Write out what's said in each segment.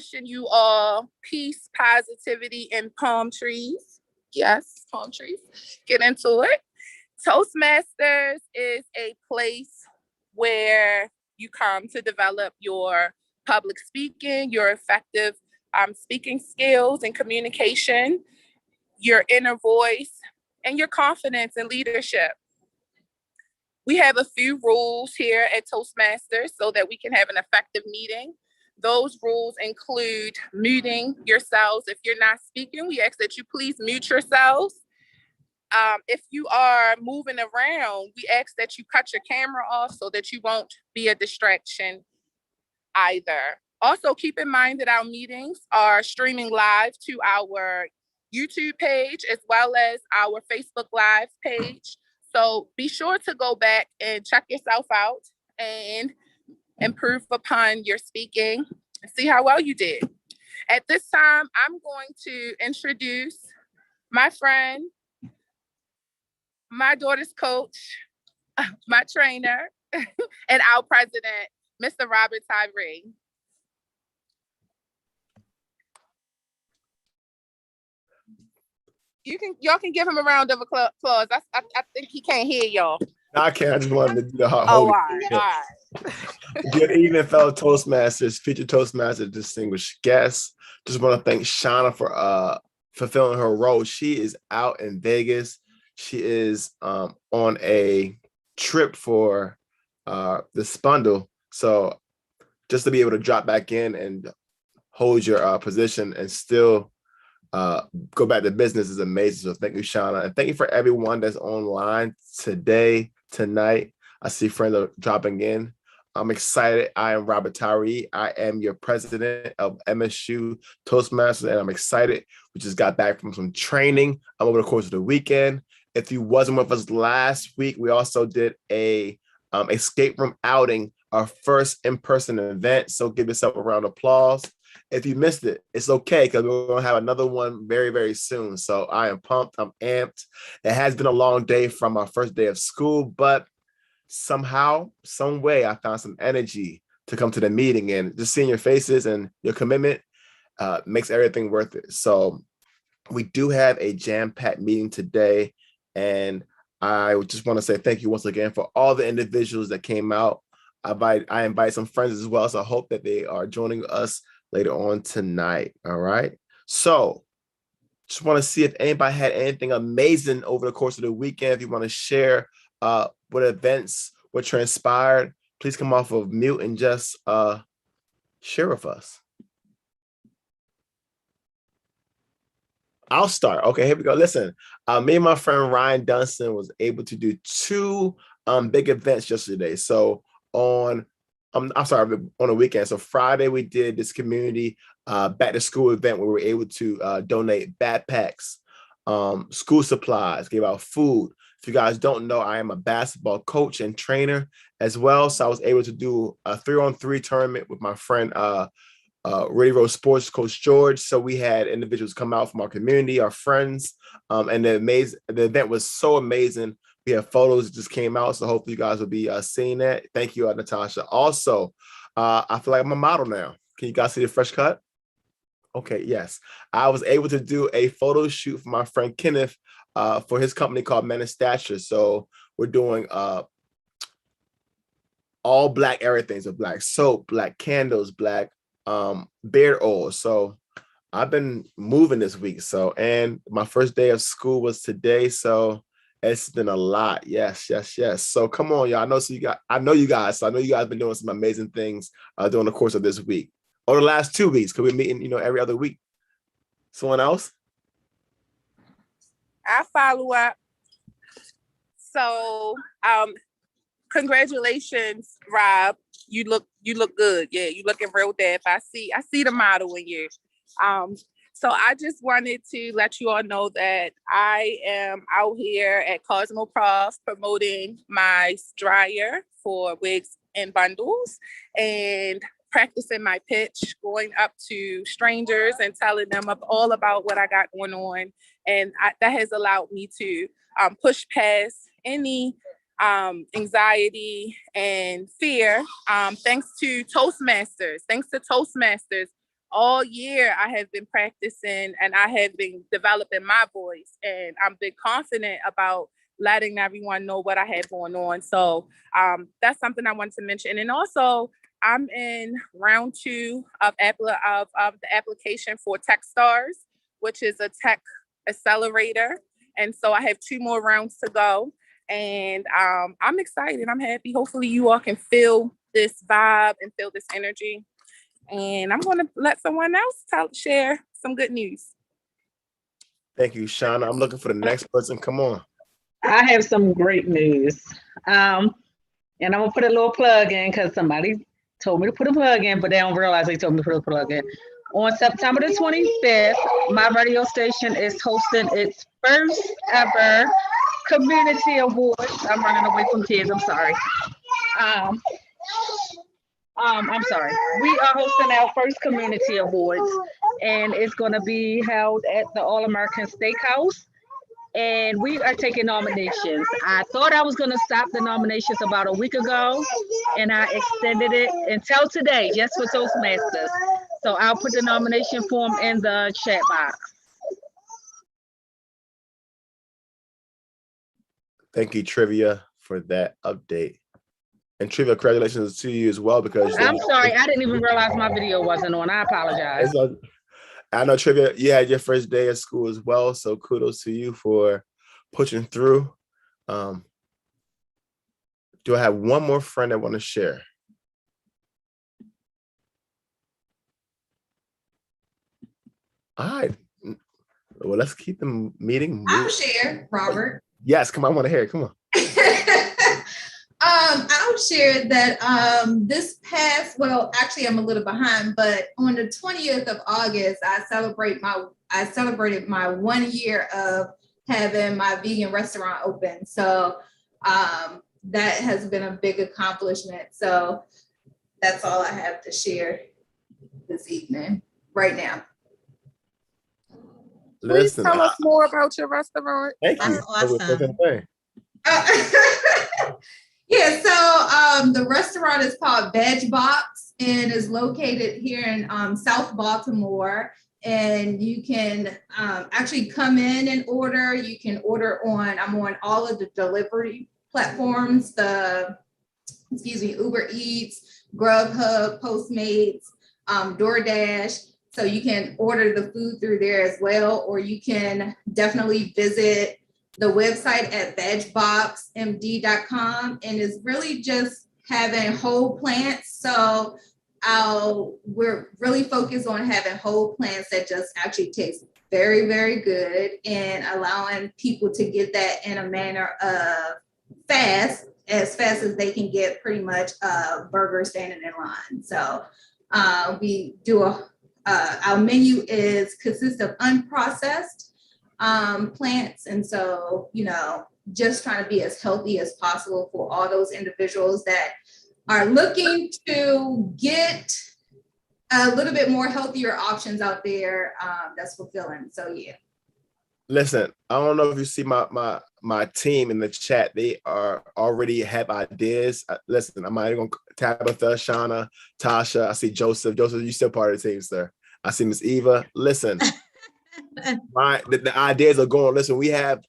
wishing you all peace, positivity, and palm trees. Yes, palm trees. Get into it. Toastmasters is a place where you come to develop your public speaking, your effective speaking skills and communication, your inner voice, and your confidence and leadership. We have a few rules here at Toastmasters so that we can have an effective meeting. Those rules include muting yourselves. If you're not speaking, we ask that you please mute yourselves. If you are moving around, we ask that you cut your camera off so that you won't be a distraction either. Also, keep in mind that our meetings are streaming live to our YouTube page as well as our Facebook Live page. So be sure to go back and check yourself out and improve upon your speaking and see how well you did. At this time, I'm going to introduce my friend, my daughter's coach, my trainer, and our president, Mr. Robert Tyree. Y'all can give him a round of applause. I think he can't hear y'all. No, I can't. I just wanted to do the whole. All right. Good evening, fellow Toastmasters, featured Toastmasters, distinguished guests. Just want to thank Shauna for fulfilling her role. She is out in Vegas. She is on a trip for the Spundle. So just to be able to drop back in and hold your position and still go back to business is amazing. So thank you, Shauna. And thank you for everyone that's online today, tonight. I see friends are dropping in. I'm excited. I am Robert Tyree. I am your president of MSU Toastmasters, and I'm excited. We just got back from some training over the course of the weekend. If you wasn't with us last week, we also did a escape room outing, our first in-person event. So give yourself a round of applause. If you missed it, it's okay because we're going to have another one very, very soon. So I am pumped. I'm amped. It has been a long day from our first day of school, but somehow, some way, I found some energy to come to the meeting, and just seeing your faces and your commitment makes everything worth it. So we do have a jam-packed meeting today, and I just want to say thank you once again for all the individuals that came out. I invite some friends as well, so I hope that they are joining us later on tonight. All right. So just want to see if anybody had anything amazing over the course of the weekend. If you want to share what events, what transpired, please come off of mute and just share with us. I'll start. Okay, here we go. Listen, me and my friend Ryan Dunston was able to do two big events yesterday. So on a weekend. So Friday, we did this community back to school event where we were able to donate backpacks, school supplies, give out food. If you guys don't know, I am a basketball coach and trainer as well. So I was able to do a 3-on-3 tournament with my friend, Radio Road Sports Coach George. So we had individuals come out from our community, our friends, and the event was so amazing. We have photos that just came out, so hopefully you guys will be seeing that. Thank you, Natasha. Also, I feel like I'm a model now. Can you guys see the fresh cut? Okay, yes. I was able to do a photo shoot for my friend Kenneth for his company called Men of Stature. So we're doing all black everything. So black soap, black candles, black beard oil. So I've been moving this week. So, and my first day of school was today. So it's been a lot. Yes. So come on, y'all. I know you guys have been doing some amazing things during the course of this week or the last 2 weeks, because we're meeting, every other week. Someone else? I follow up. So, congratulations, Rob. You look good. Yeah, you looking real deaf. I see the model in you. So I just wanted to let you all know that I am out here at Cosmoprof promoting my dryer for wigs and bundles and practicing my pitch, going up to strangers and telling them all about what I got going on. And that has allowed me to push past any anxiety and fear, thanks to Toastmasters. Thanks to Toastmasters, all year I have been practicing and I have been developing my voice, and I'm been confident about letting everyone know what I have going on. So that's something I wanted to mention. And also, I'm in round 2 of the application for Techstars, which is a tech accelerator. And so I have 2 more rounds to go. And I'm excited. I'm happy. Hopefully you all can feel this vibe and feel this energy. And I'm going to let someone else share some good news. Thank you, Shauna. I'm looking for the next person. Come on. I have some great news. And I'm going to put a little plug in because somebody told me to put a plug in, but they don't realize they told me to put a plug in. On September the 25th, my radio station is hosting its first ever community awards. I'm running away from kids. I'm sorry. I'm sorry. We are hosting our first community awards, and it's going to be held at the All American Steakhouse. And we are taking nominations. I thought I was going to stop the nominations about a week ago, and I extended it until today, just for Toastmasters. So I'll put the nomination form in the chat box. Thank you, Trivia, for that update. And Trivia, congratulations to you as well, because I'm sorry, I didn't even realize my video wasn't on. I apologize. I know, Trivia, you had your first day of school as well, so kudos to you for pushing through. Do I have one more friend I want to share? All right. Well, let's keep the meeting moving. I'll share, Robert. Yes, come on, I want to hear it. Come on. I'll share that this past, well, actually I'm a little behind, but on the 20th of August, I celebrated my 1 year of having my vegan restaurant open. So that has been a big accomplishment. So that's all I have to share this evening, right now. Please tell us more about your restaurant. Thank you. Awesome. Yeah, so the restaurant is called Veg Box and is located here in South Baltimore. And you can actually come in and order. You can order I'm on all of the delivery platforms, Uber Eats, Grubhub, Postmates, DoorDash. So you can order the food through there as well, or you can definitely visit the website at vegboxmd.com, and it's really just having whole plants. So we're really focused on having whole plants that just actually taste very, very good, and allowing people to get that in a manner of as fast as they can get pretty much a burger standing in line. So we do our menu consists of unprocessed plants. And so, just trying to be as healthy as possible for all those individuals that are looking to get a little bit more healthier options out there that's fulfilling. So, yeah. Listen, I don't know if you see my team in the chat. They are already have ideas. Listen, I'm not even going to Tabitha, Shauna, Tasha. I see Joseph. Joseph, you still part of the team, sir. I see Miss Eva. Listen, the ideas are going. Listen, we have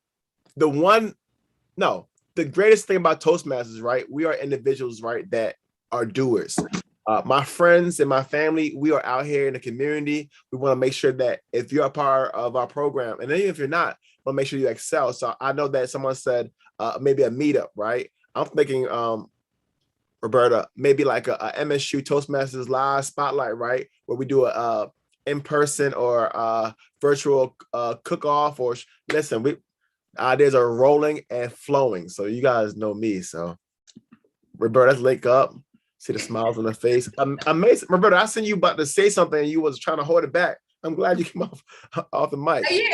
the greatest thing about Toastmasters, right? We are individuals, right, that are doers. My friends and my family, we are out here in the community. We want to make sure that if you're a part of our program, and even if you're not, we want to make sure you excel. So I know that someone said maybe a meetup, right? I'm thinking, Roberta, maybe like a MSU Toastmasters live spotlight, right? Where we do a in-person or virtual cook-off. Or listen, ideas are rolling and flowing. So you guys know me. So Roberta, let's link up. See the smiles on her face. Amazing. Roberta, I seen you about to say something and you was trying to hold it back. I'm glad you came off the mic. Yeah.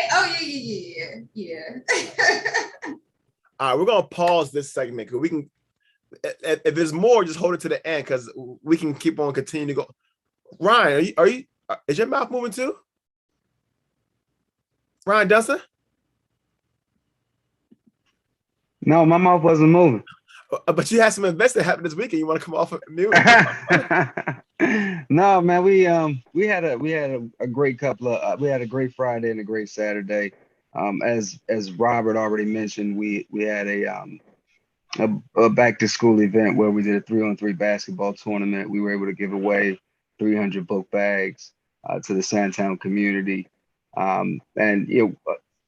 All right, we're gonna pause this segment because we can, if there's more, just hold it to the end because we can keep on continuing to go. Ryan, is your mouth moving too? Ryan Dustin? No, my mouth wasn't moving. But you had some events that happened this weekend. You want to come off of mute? No, man, we had a great couple of we had a great Friday and a great Saturday. As Robert already mentioned, we had a back to school event where we did a 3-on-3 basketball tournament. We were able to give away 300 book bags to the Sandtown community. And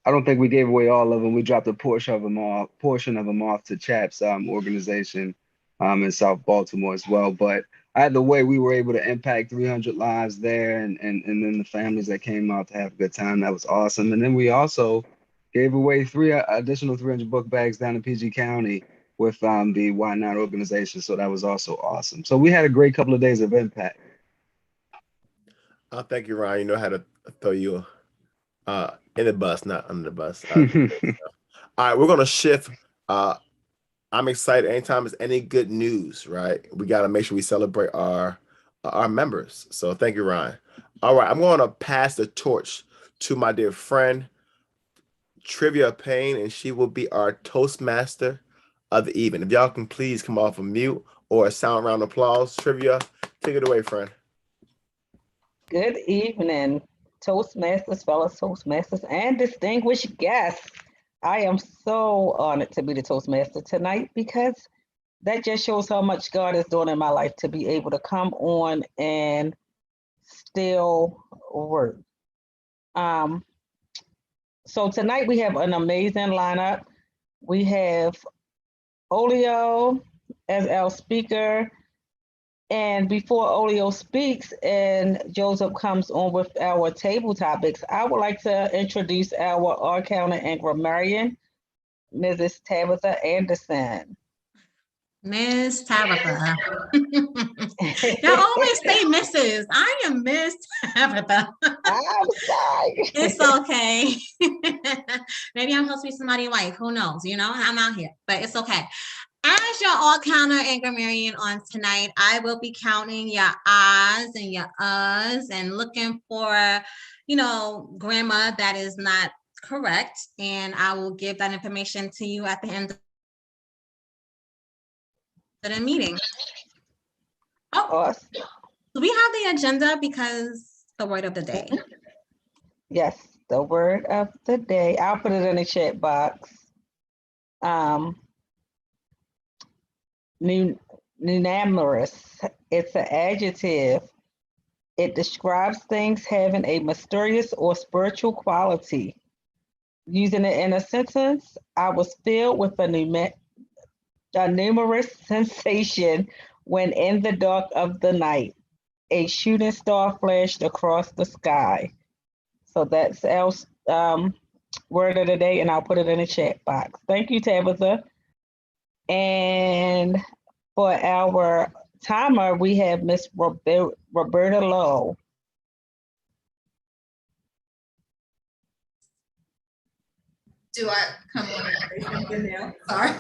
I don't think we gave away all of them. We dropped a portion of them off to CHAP's organization in South Baltimore as well. But either way, we were able to impact 300 lives there, and then the families that came out to have a good time. That was awesome. And then we also gave away 3 additional 300 book bags down in PG County with the Why Not organization. So that was also awesome. So we had a great couple of days of impact. Thank you, Ryan. You know how to throw you in the bus, not under the bus. All right, we're gonna shift. I'm excited. Anytime there's any good news, right? We got to make sure we celebrate our members. So thank you, Ryan. All right, I'm going to pass the torch to my dear friend Trivia Payne, and she will be our Toastmaster of the evening. If y'all can please come off of mute or a sound round of applause. Trivia, take it away, friend. Good evening, Toastmasters, fellow Toastmasters, and distinguished guests. I am so honored to be the Toastmaster tonight because that just shows how much God is doing in my life to be able to come on and still work. So tonight we have an amazing lineup. We have Olio as our speaker. And before Olio speaks and Joseph comes on with our table topics, I would like to introduce our accountant and grammarian, Mrs. Tabitha Anderson. Miss Tabitha. Y'all always say Mrs. I am Miss Tabitha. I'm sorry. It's okay. Maybe I'm supposed to be somebody's wife. Who knows? I'm out here, but it's okay. As your all counter and grammarian on tonight, I will be counting your ahs and your uhs and looking for, grammar that is not correct. And I will give that information to you at the end of the meeting. Oh, Awesome. we have the agenda because the word of the day. Yes, the word of the day. I'll put it in the chat box. Numerous. It's an adjective. It describes things having a mysterious or spiritual quality. Using it in a sentence, I was filled with a numerous sensation when in the dark of the night, a shooting star flashed across the sky. So that's our word of the day, and I'll put it in the chat box. Thank you, Tabitha. And for our timer, we have Miss Roberta Lowe. Do I come on and say something now? Sorry.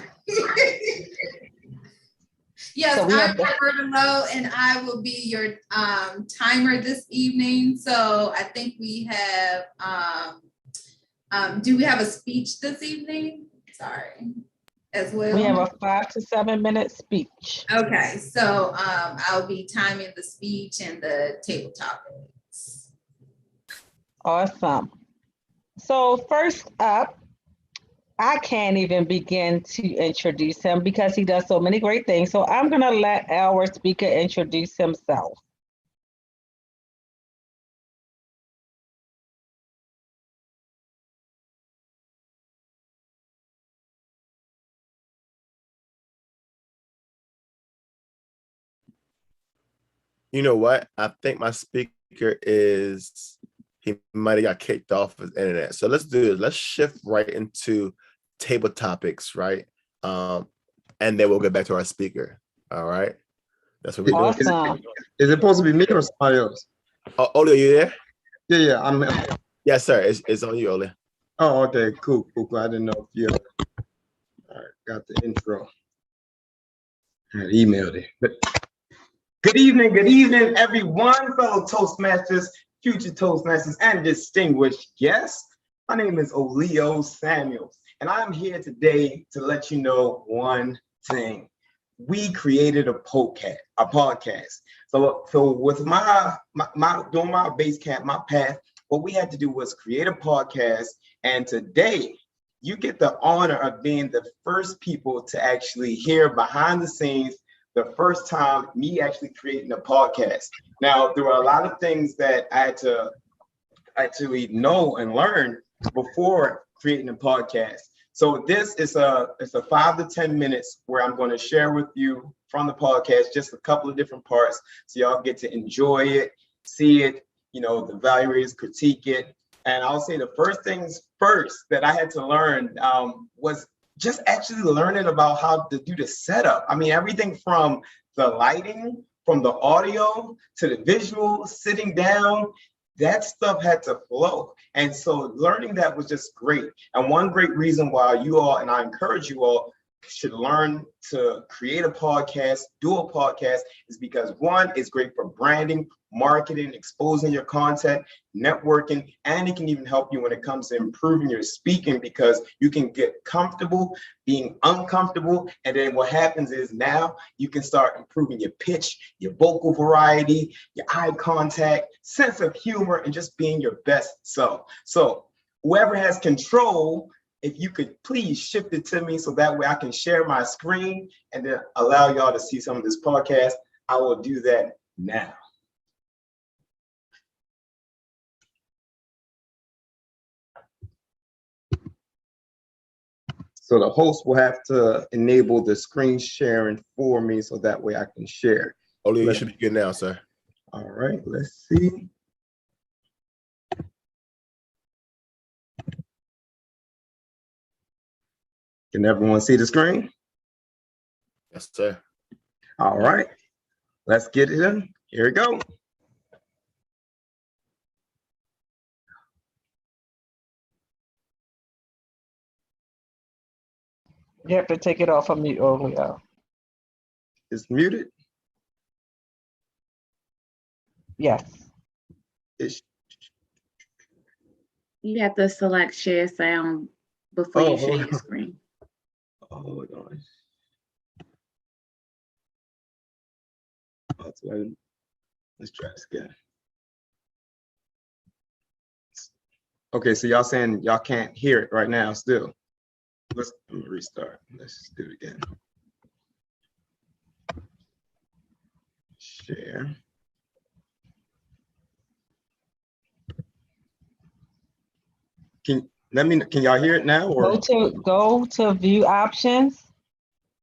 Yes, So I'm Roberta Lowe, and I will be your timer this evening. So I think we have, do we have a speech this evening? Sorry, as well. We have a 5 to 7 minute speech. Okay, so I'll be timing the speech and the table topics. Awesome. So first up, I can't even begin to introduce him because he does so many great things. So I'm going to let our speaker introduce himself. You know what? I think my speaker he might have got kicked off his internet. So let's do this. Let's shift right into table topics, right? And then we'll get back to our speaker. All right. That's what we're doing. Awesome. Is it supposed to be me or somebody else? Oh, Olio, you there? Yeah, I'm. Yes, sir. It's on you, Olio. Oh, okay, cool. I didn't know if you. All right, got the intro. I emailed it. But good evening, everyone, fellow Toastmasters, future Toastmasters, and distinguished guests. My name is Olio Samuels, and I'm here today to let you know one thing. we created a podcast. So with my doing my base camp, my path, what we had to do was create a podcast. And today you get the honor of being the first people to actually hear behind the scenes the first time me actually creating a podcast. Now, there were a lot of things that I had to actually know and learn before creating a podcast. So this is it's a 5 to 10 minutes where I'm going to share with you from the podcast just a couple of different parts, so y'all get to enjoy it, see it, the evaluators critique it. And I'll say the first things first that I had to learn was just actually learning about how to do the setup. I mean, everything from the lighting, from the audio to the visual, sitting down, that stuff had to flow. And so learning that was just great. And one great reason why you all, and I encourage you all, should learn to create a podcast, do a podcast, is because one, it's great for branding, marketing, exposing your content, networking, and it can even help you when it comes to improving your speaking, because you can get comfortable being uncomfortable. And then what happens is now you can start improving your pitch, your vocal variety, your eye contact, sense of humor, and just being your best self. So whoever has control, if you could please shift it to me so that way I can share my screen and then allow y'all to see some of this podcast, I will do that now. So the host will have to enable the screen sharing for me so that way I can share. Oh, you should be good now, sir. All right, let's see. Can everyone see the screen? Yes, sir. All right, let's get it in. Here we go. You have to take it off of mute. Oh, yeah. It's muted. Yes. It's, You have to select share sound before you share your screen. hold on. Let's try this again. Okay, so y'all saying y'all can't hear it right now still. Let me restart. Let's do it again. Share. Can y'all hear it now? Or Go to view options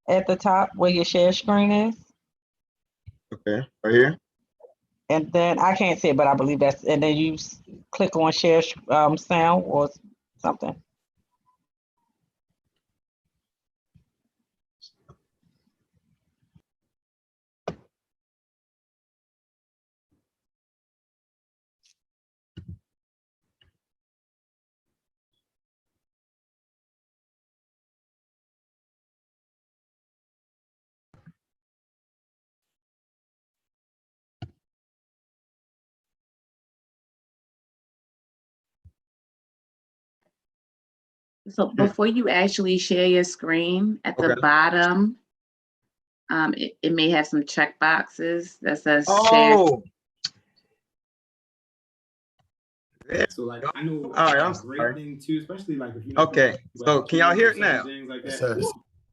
at the top where your share screen is. okay, right here. And then I can't see it, but I believe that's, and then you click on share sound or something. So before you actually share your screen, at the bottom, it may have some check boxes that says share. So like I know. All right, I'm great thing too, especially like if you. Okay, so can y'all hear it now? Like yes, sir.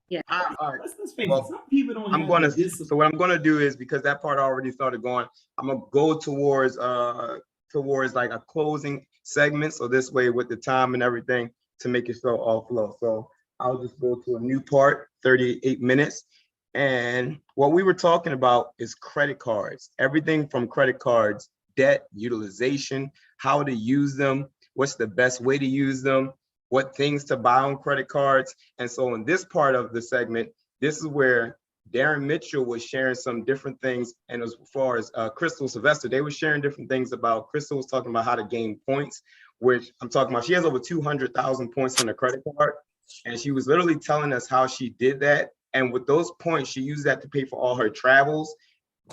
Yeah. All right. Let's face it, some people don't have this. So what I'm gonna do is, because that part already started going, I'm gonna go towards like a closing segment. So this way with the time and everything to make it so all flow. So I'll just go to a new part, 38 minutes. And what we were talking about is credit cards, everything from credit cards, debt, utilization, how to use them, what's the best way to use them, what things to buy on credit cards. And so in this part of the segment, this is where Darren Mitchell was sharing some different things. And as far as Crystal Sylvester, they were sharing different things about. Crystal was talking about how to gain points, which I'm talking about. She has over 200,000 points on a credit card. And she was literally telling us how she did that. And with those points, she used that to pay for all her travels.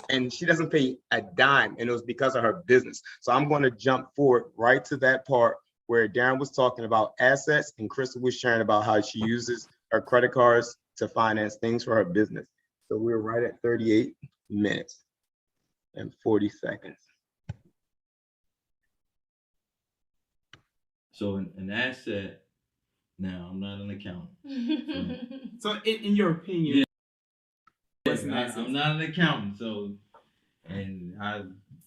And she doesn't pay a dime, and it was because of her business. So I'm going to jump forward right to that part where Darren was talking about assets and Crystal was sharing about how she uses her credit cards to finance things for her business. So we're right at 38 minutes and 40 seconds. So an asset, now I'm not an accountant. So in your opinion, what's an asset? I'm not an accountant, so, and I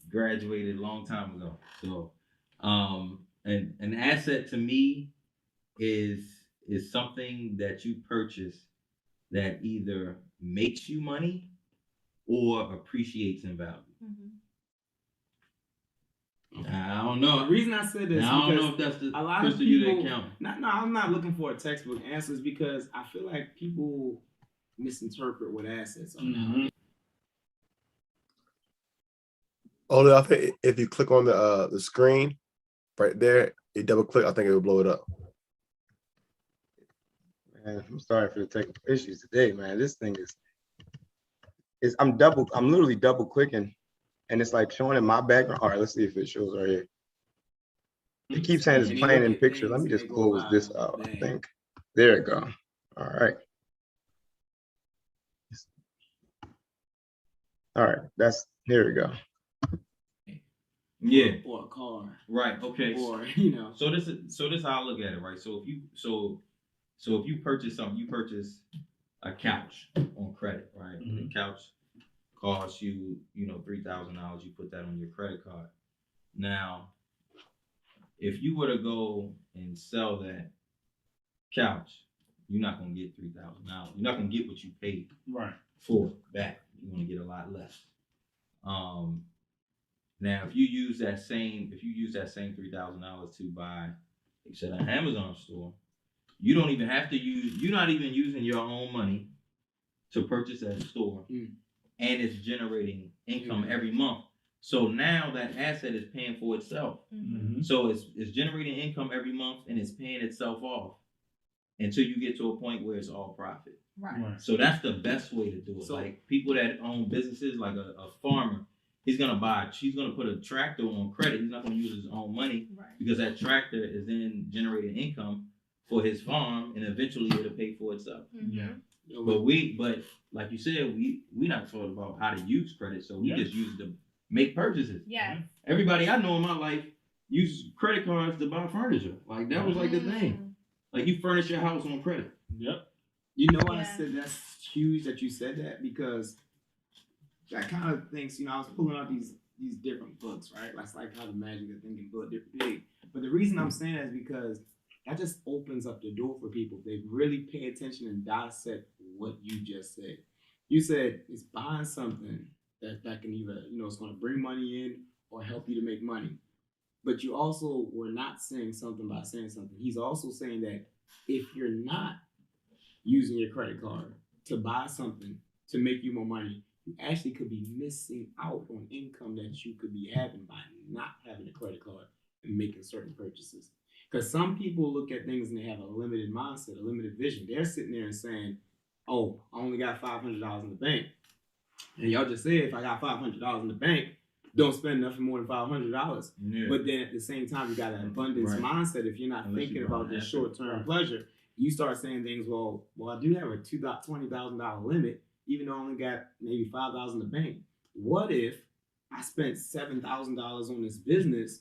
graduated a long time ago. So and an asset to me is something that you purchase that either makes you money or appreciates in value. I don't know. The reason I said this, now, I don't know if that's the a lot of people. people. No, I'm not looking for a textbook answers because I feel like people misinterpret what assets are. Only I think if you click on the screen right there, you double click, I think it will blow it up. Man, I'm sorry for the technical issues today, man. This thing is I'm literally double clicking and it's like showing in my background. All right, let's see if it shows right here. It keeps saying it's playing in picture. Let me just close this out, I think. There it go. All right. All right, here we go. Yeah. Or a car. Right. Okay. Or So this is how I look at it, right? So if you purchase something, you purchase a couch on credit, right? The couch costs you, $3,000. You put that on your credit card. Now, if you were to go and sell that couch, you're not gonna get $3,000. You're not gonna get what you paid for back. You're gonna get a lot less. Now, if you use that same $3,000 to buy, say, an Amazon store, you don't even have to you're not even using your own money to purchase that store, and it's generating income every month. So now that asset is paying for itself. So it's generating income every month and it's paying itself off until you get to a point where it's all profit. Right. So that's the best way to do it. So, like people that own businesses, like a farmer, he's gonna put a tractor on credit. He's not gonna use his own money because that tractor is then generating income for his farm, and eventually it'll pay for itself. But like you said, we not taught about how to use credit, so we just use it to make purchases. Yes. Everybody I know in my life use credit cards to buy furniture. Like that was like the thing. Like you furnish your house on credit. Yep. You know why I said that's huge that you said that, because that kind of thinks, I was pulling out these different books, right? That's like how the magic of thinking book different big. But the reason I'm saying that is because that just opens up the door for people. They really pay attention and dissect what you just said. You said it's buying something that can either, it's going to bring money in or help you to make money. But you also were not saying something by saying something. He's also saying that if you're not using your credit card to buy something to make you more money, you actually could be missing out on income that you could be having by not having a credit card and making certain purchases. Because some people look at things and they have a limited mindset, a limited vision. They're sitting there and saying, oh, I only got $500 in the bank. And y'all just said, if I got $500 in the bank, don't spend nothing more than $500. Yeah. But then at the same time, you got an abundance mindset. If you're not thinking about this short-term pleasure, you start saying things, well, I do have a $20,000 limit, even though I only got maybe $5,000 in the bank. What if I spent $7,000 on this business?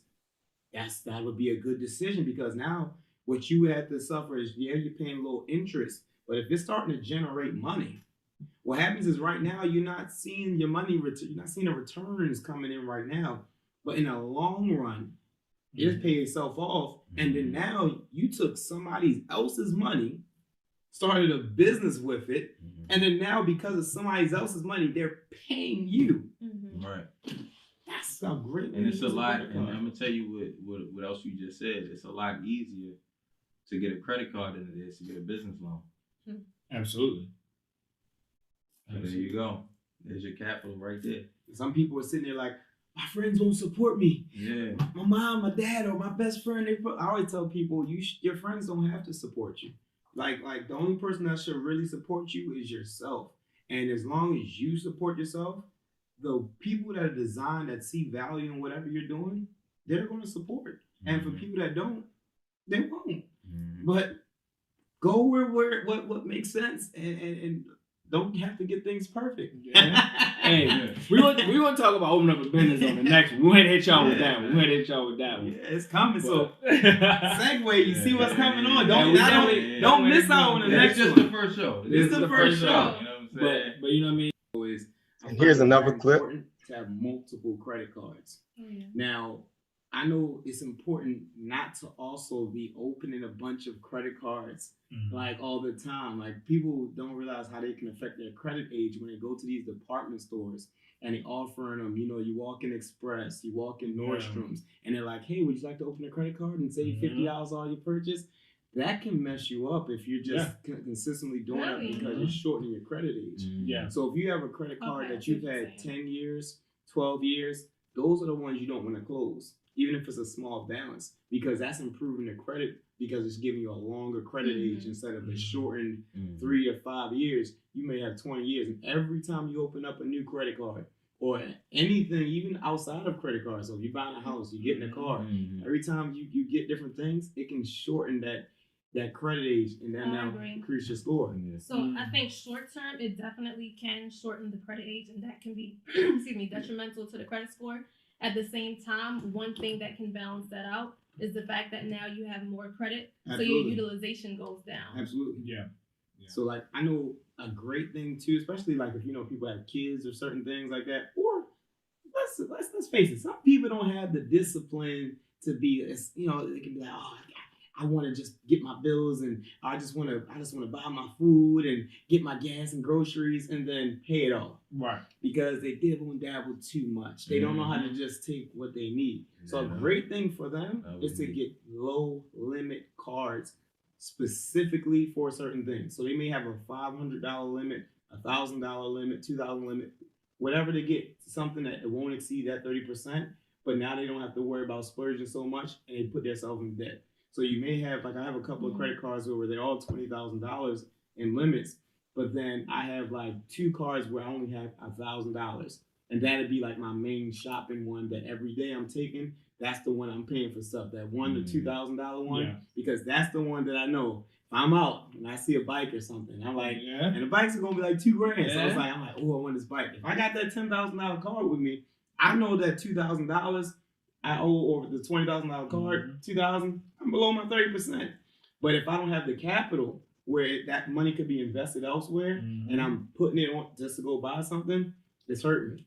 That would be a good decision, because now what you have to suffer is, you're paying a little interest, but if it's starting to generate money, what happens is right now you're not seeing your money return, you're not seeing the returns coming in right now, but in the long run, it'll pay itself off. And then now you took somebody else's money, started a business with it, and then now because of somebody else's money, they're paying you. Right. That's so great. And it's a lot. And I'm gonna tell you what else you just said. It's a lot easier to get a credit card than it is to get a business loan. Absolutely. So there you go. There's your capital right there. Some people are sitting there like, my friends won't support me. Yeah. My mom, my dad, or my best friend. I always tell people, your friends don't have to support you. Like the only person that should really support you is yourself. And as long as you support yourself, the people that are designed, that see value in whatever you're doing, they're going to support. And for people that don't, they won't. But go where what makes sense, and don't have to get things perfect. Hey, we want to talk about opening up a business on the next one. We want to hit y'all with that one. We want to hit y'all with that one. Yeah, it's coming. So But- segue, you see what's coming on. Yeah, Don't miss out on the next It's just one. the first show. This is the first show. You know what I'm saying? But you know what I mean? Is I And find here's it another very clip. important to have multiple credit cards. Now, I know it's important not to also be opening a bunch of credit cards like all the time. Like people don't realize how they can affect their credit age when they go to these department stores and they offering them, you know, you walk in Express, you walk in Nordstrom's, and they're like, hey, would you like to open a credit card and save $50 all your purchase? That can mess you up if you're just consistently doing it because you're shortening your credit age. Yeah. So if you have a credit card that you've had 10 years, 12 years, those are the ones you don't want to close, even if it's a small balance, because that's improving the credit because it's giving you a longer credit age instead of the shortened 3 or 5 years. You may have 20 years, and every time you open up a new credit card or anything, even outside of credit cards, so if you're buying a house, you're getting a car, every time you get different things, it can shorten that credit age and then now increase your score. So I think short term, it definitely can shorten the credit age, and that can be, excuse me, detrimental to the credit score. At the same time, one thing that can balance that out is the fact that now you have more credit, so your utilization goes down. Absolutely. Yeah. So like I know a great thing too, especially like if you know people have kids or certain things like that, or let's face it, some people don't have the discipline to be, you know, they can be like, oh, I want to just get my bills and I just want to buy my food and get my gas and groceries and then pay it all. Right. Because they dibble and dabble too much. They don't know how to just take what they need. So a great thing for them is to get low limit cards specifically for certain things. So they may have a $500 limit, $1,000 limit, $2,000 limit, whatever they get, something that it won't exceed that 30%. But now they don't have to worry about splurging so much and they put themselves in debt. So you may have, like I have a couple of credit cards where they're all $20,000 in limits, but then I have like 2 cards where I only have $1,000. And that'd be like my main shopping one that every day I'm taking. That's the one I'm paying for stuff. That $1,000 to $2,000 one, because that's the one that I know if I'm out and I see a bike or something, I'm like, and the bikes are gonna be like $2,000. So I'm like, oh, I want this bike. If I got that $10,000 card with me, I know that $2,000 I owe over the $20,000 card, $2,000, I'm below my 30%. But if I don't have the capital where that money could be invested elsewhere and I'm putting it on just to go buy something, it's hurting me.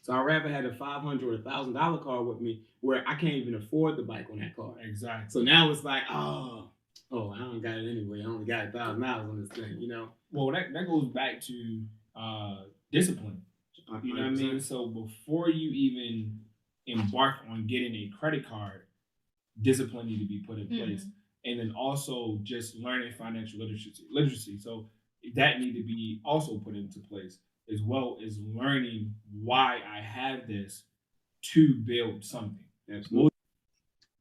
So I'd rather have a $500 or $1,000 card with me where I can't even afford the bike on that card. Exactly. So now it's like, oh, I don't got it anyway. I only got $1,000 on this thing, you know? Well, that goes back to discipline. You know what I mean? So before you even embark on getting a credit card, discipline need to be put in place. And then also just learning financial literacy. So that need to be also put into place, as well as learning why I have this to build something. Absolutely.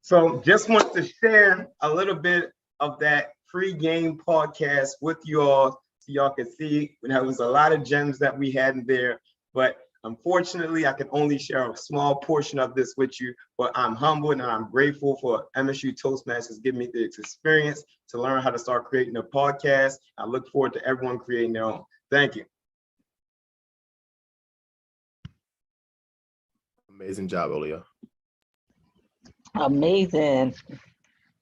So just want to share a little bit of that pre-game podcast with you all so y'all can see. There was a lot of gems that we had in there, but unfortunately, I can only share a small portion of this with you, but I'm humbled and I'm grateful for MSU Toastmasters giving me this experience to learn how to start creating a podcast. I look forward to everyone creating their own. Thank you. Amazing job, Olio. Amazing.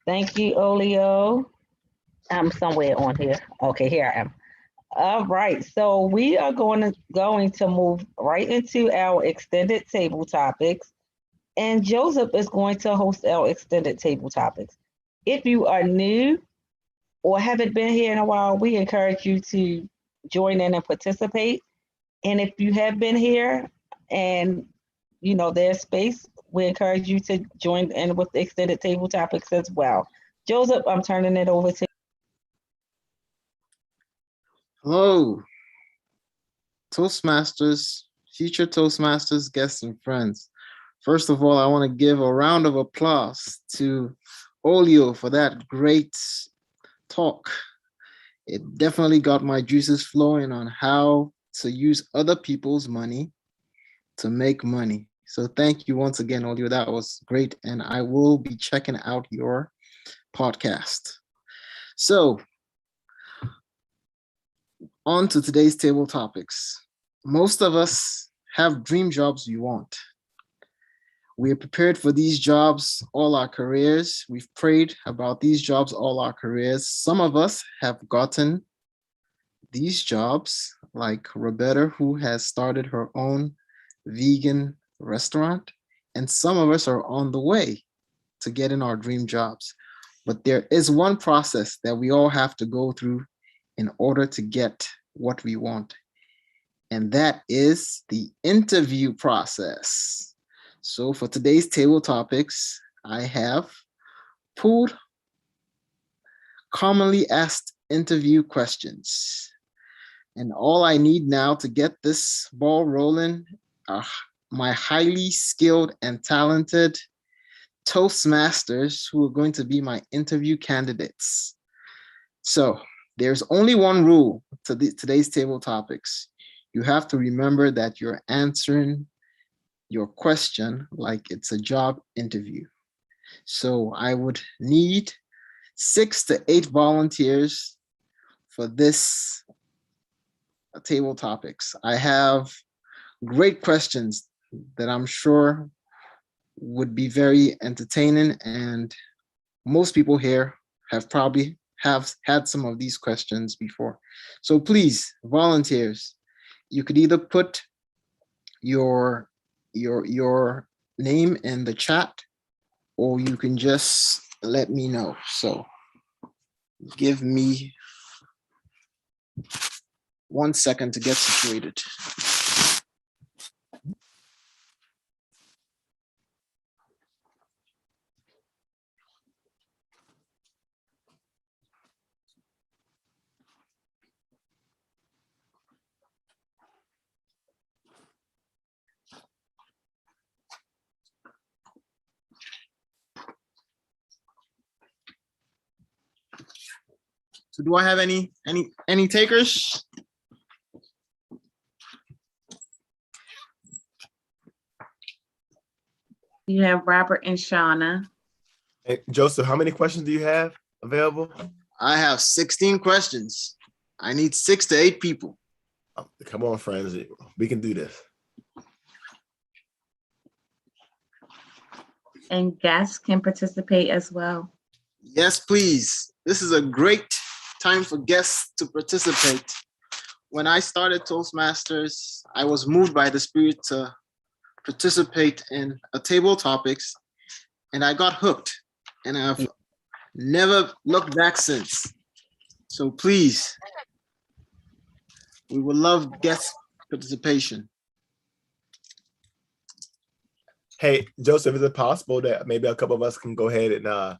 Thank you, Olio. I'm somewhere on here. Okay, here I am. All right, so we are going to move right into our extended table topics, and Joseph is going to host our extended table topics. If you are new or haven't been here in a while, we encourage you to join in and participate. And if you have been here and you know there's space, we encourage you to join in with the extended table topics as well. Joseph, I'm turning it over to you. Hello, Toastmasters, future Toastmasters, guests, and friends. First of all, I want to give a round of applause to Olio for that great talk. It definitely got my juices flowing on how to use other people's money to make money. So thank you once again, Olio. That was great. And I will be checking out your podcast. So On to today's table topics. Most of us have dream jobs we want. We are prepared for these jobs all our careers. We've prayed about these jobs all our careers. Some of us have gotten these jobs, like Roberta, who has started her own vegan restaurant, and some of us are on the way to getting our dream jobs. But there is one process that we all have to go through in order to get what we want, and that is the interview process. So for today's table topics, I have pulled commonly asked interview questions. And all I need now to get this ball rolling are my highly skilled and talented Toastmasters who are going to be my interview candidates. So there's only one rule to today's table topics. You have to remember that you're answering your question like it's a job interview. So I would need 6 to 8 volunteers for this table topics. I have great questions that I'm sure would be very entertaining, and most people here have probably had some of these questions before. So please, volunteers, you could either put your name in the chat, or you can just let me know. So give me 1 second to get situated. So do I have any takers? You have Robert and Shauna. Hey, Joseph, how many questions do you have available? I have 16 questions. I need 6 to 8 people. Oh, come on, friends. We can do this. And guests can participate as well. Yes, please. This is a great time for guests to participate. When I started Toastmasters, I was moved by the Spirit to participate in a table topics, and I got hooked, and I've never looked back since. So please, we would love guest participation. Hey, Joseph, is it possible that maybe a couple of us can go ahead and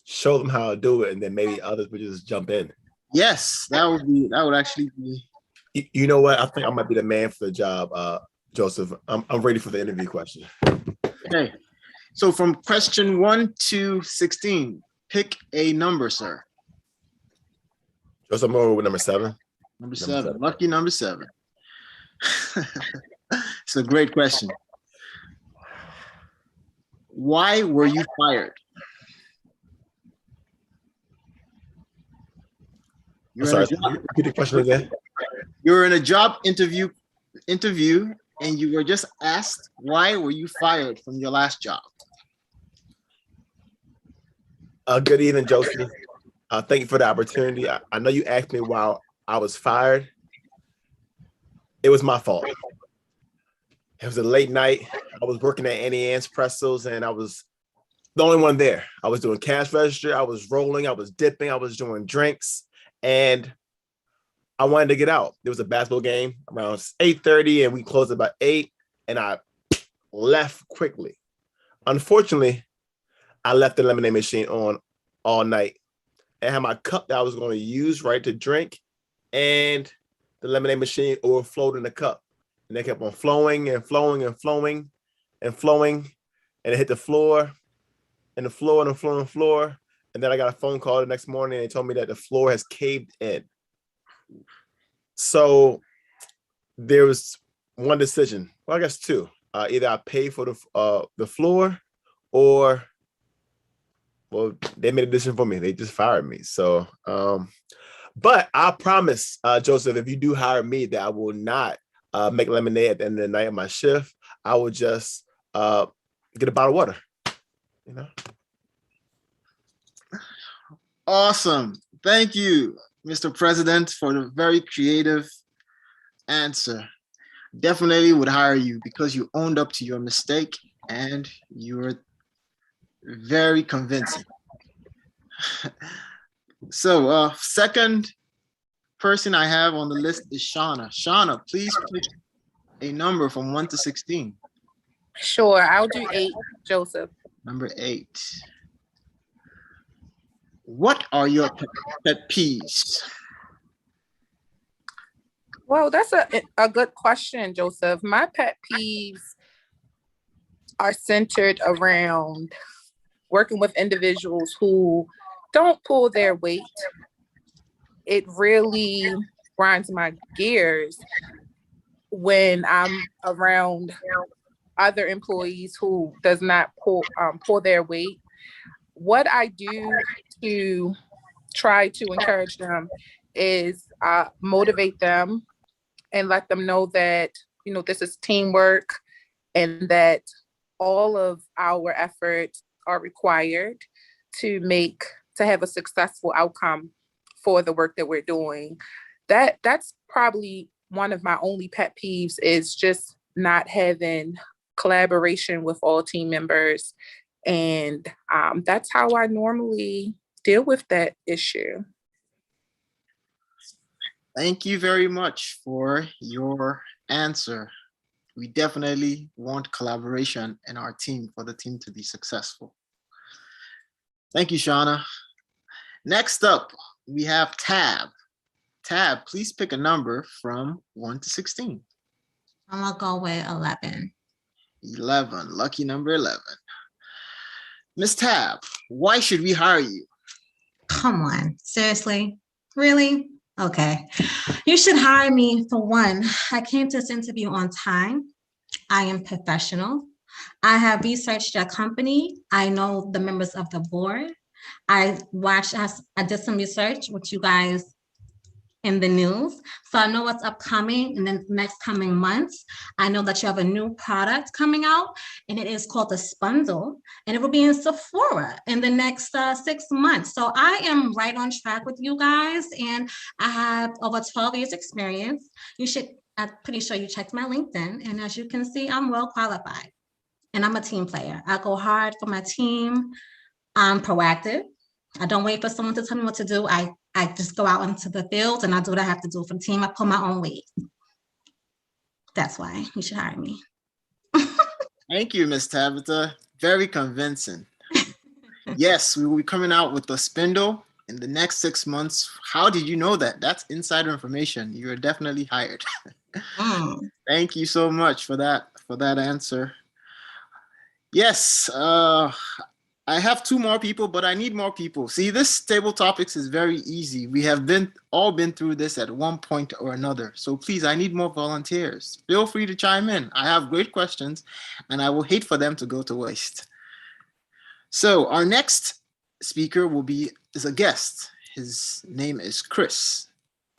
show them how to do it, and then maybe others would just jump in? Yes, that would actually be. You know what? I think I might be the man for the job, Joseph. I'm ready for the interview question. Okay. So from question 1 to 16, pick a number, sir. Joseph, I'm over with number 7. Number 7. Lucky number 7. It's a great question. Why were you fired? I'm sorry, repeat the question again. You're in a job interview, and you were just asked, why were you fired from your last job? Good evening, Joseph. Thank you for the opportunity. I know you asked me while I was fired. It was my fault. It was a late night. I was working at Annie Ann's Pretzels, and I was the only one there. I was doing cash register. I was rolling. I was dipping. I was doing drinks, and I wanted to get out. There was a basketball game around 8:30, and we closed about 8, and I left quickly. Unfortunately, I left the lemonade machine on all night. I had my cup that I was going to use, right, to drink, and the lemonade machine overflowed in the cup. And they kept on flowing and flowing and flowing and flowing, and it hit the floor and the floor and the floor and the floor. And then I got a phone call the next morning, and they told me that the floor has caved in. So there was one decision. Well, I guess 2. Either I pay for the floor, or well, they made a decision for me. They just fired me. So, But I promise, Joseph, if you do hire me, that I will not make lemonade at the end of the night of my shift. I will just get a bottle of water. You know. Awesome. Thank you, Mr. President, for the very creative answer. Definitely would hire you because you owned up to your mistake and you were very convincing. So second person I have on the list is Shauna. Shauna, please pick a number from 1 to 16. Sure, I'll do 8, Joseph. Number 8. What are your pet peeves? Well, that's a good question, Joseph. My pet peeves are centered around working with individuals who don't pull their weight. It really grinds my gears when I'm around other employees who does not pull their weight. What I do to try to encourage them is motivate them and let them know that, you know, this is teamwork and that all of our efforts are required to have a successful outcome for the work that we're doing. That's probably one of my only pet peeves, is just not having collaboration with all team members. And that's how I normally deal with that issue. Thank you very much for your answer. We definitely want collaboration in our team for the team to be successful. Thank you, Shauna. Next up, we have Tab. Tab, please pick a number from 1 to 16. I'm gonna go with 11. 11, lucky number 11. Miss Tab, why should we hire you? Come on, seriously? Really? Okay. You should hire me for one. I came to this interview on time. I am professional. I have researched your company. I know the members of the board. I did some research with you guys in the news. So I know what's upcoming in the next coming months. I know that you have a new product coming out, and it is called the Spundle, and it will be in Sephora in the next 6 months. So I am right on track with you guys, and I have over 12 years experience. I'm pretty sure you checked my LinkedIn, and as you can see, I'm well qualified, and I'm a team player. I go hard for my team. I'm proactive. I don't wait for someone to tell me what to do. I just go out into the field and I do what I have to do for the team. I pull my own weight. That's why you should hire me. Thank you, Miss Tabitha. Very convincing. Yes, we will be coming out with the Spindle in the next 6 months. How did you know that? That's insider information. You're definitely hired. Thank you so much for that answer. Yes, I have 2 more people, but I need more people. See, this table topics is very easy. We have all been through this at one point or another. So please, I need more volunteers. Feel free to chime in. I have great questions, and I will hate for them to go to waste. So our next speaker is a guest. His name is Chris.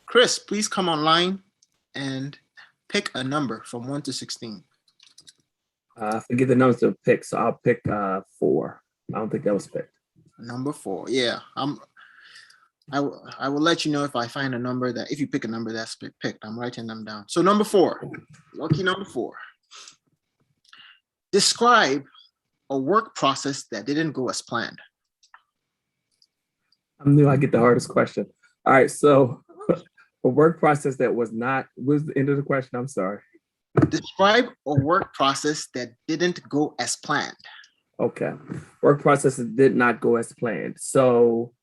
Chris, please come online and pick a number from 1 to 16. Forget the numbers to pick, so I'll pick 4. I don't think that was picked. Number 4, yeah. I will let you know if I find a number if you pick a number that's picked. I'm writing them down. So number 4, lucky number 4. Describe a work process that didn't go as planned. I knew I'd get the hardest question. All right, so a work process that was not, was the end of the question? I'm sorry. Describe a work process that didn't go as planned. Okay, work processes did not go as planned. So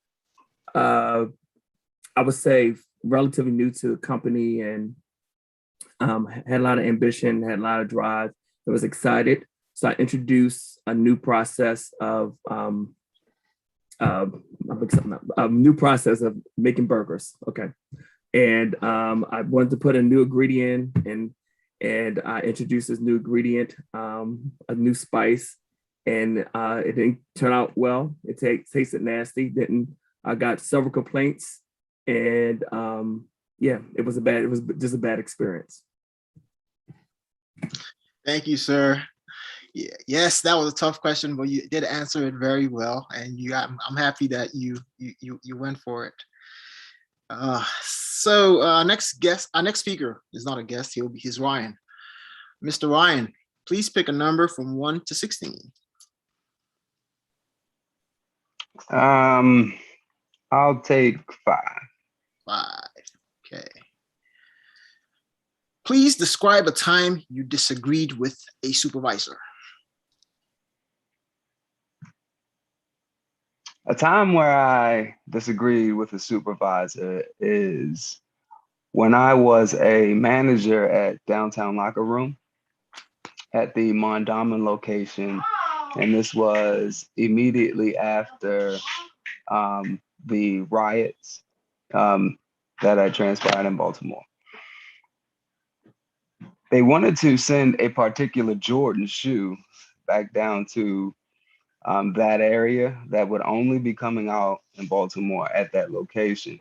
I would say relatively new to the company and had a lot of ambition, had a lot of drive. I was excited. So I introduced a new process of making burgers. Okay, and I wanted to put a new ingredient in, and I introduced this new ingredient, a new spice. And it didn't turn out well. It tasted nasty. I got several complaints, And yeah, it was just a bad experience. Thank you, sir. Yeah, yes, that was a tough question, but you did answer it very well, and I'm happy that you went for it. So our next speaker is not a guest. He's Ryan. Mr. Ryan, please pick a number from 1 to 16. I'll take 5. 5. Okay. Please describe a time you disagreed with a supervisor. A time where I disagreed with a supervisor is when I was a manager at Downtown Locker Room at the Mondawmin location, and this was immediately after the riots that had transpired in Baltimore. They wanted to send a particular Jordan shoe back down to that area that would only be coming out in Baltimore at that location.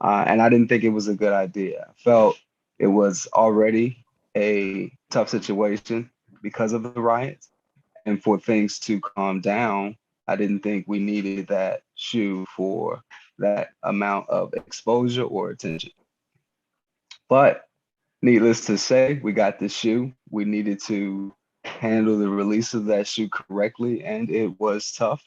And I didn't think it was a good idea. I felt it was already a tough situation because of the riots. And for things to calm down, I didn't think we needed that shoe for that amount of exposure or attention. But needless to say, we got the shoe. We needed to handle the release of that shoe correctly, and it was tough.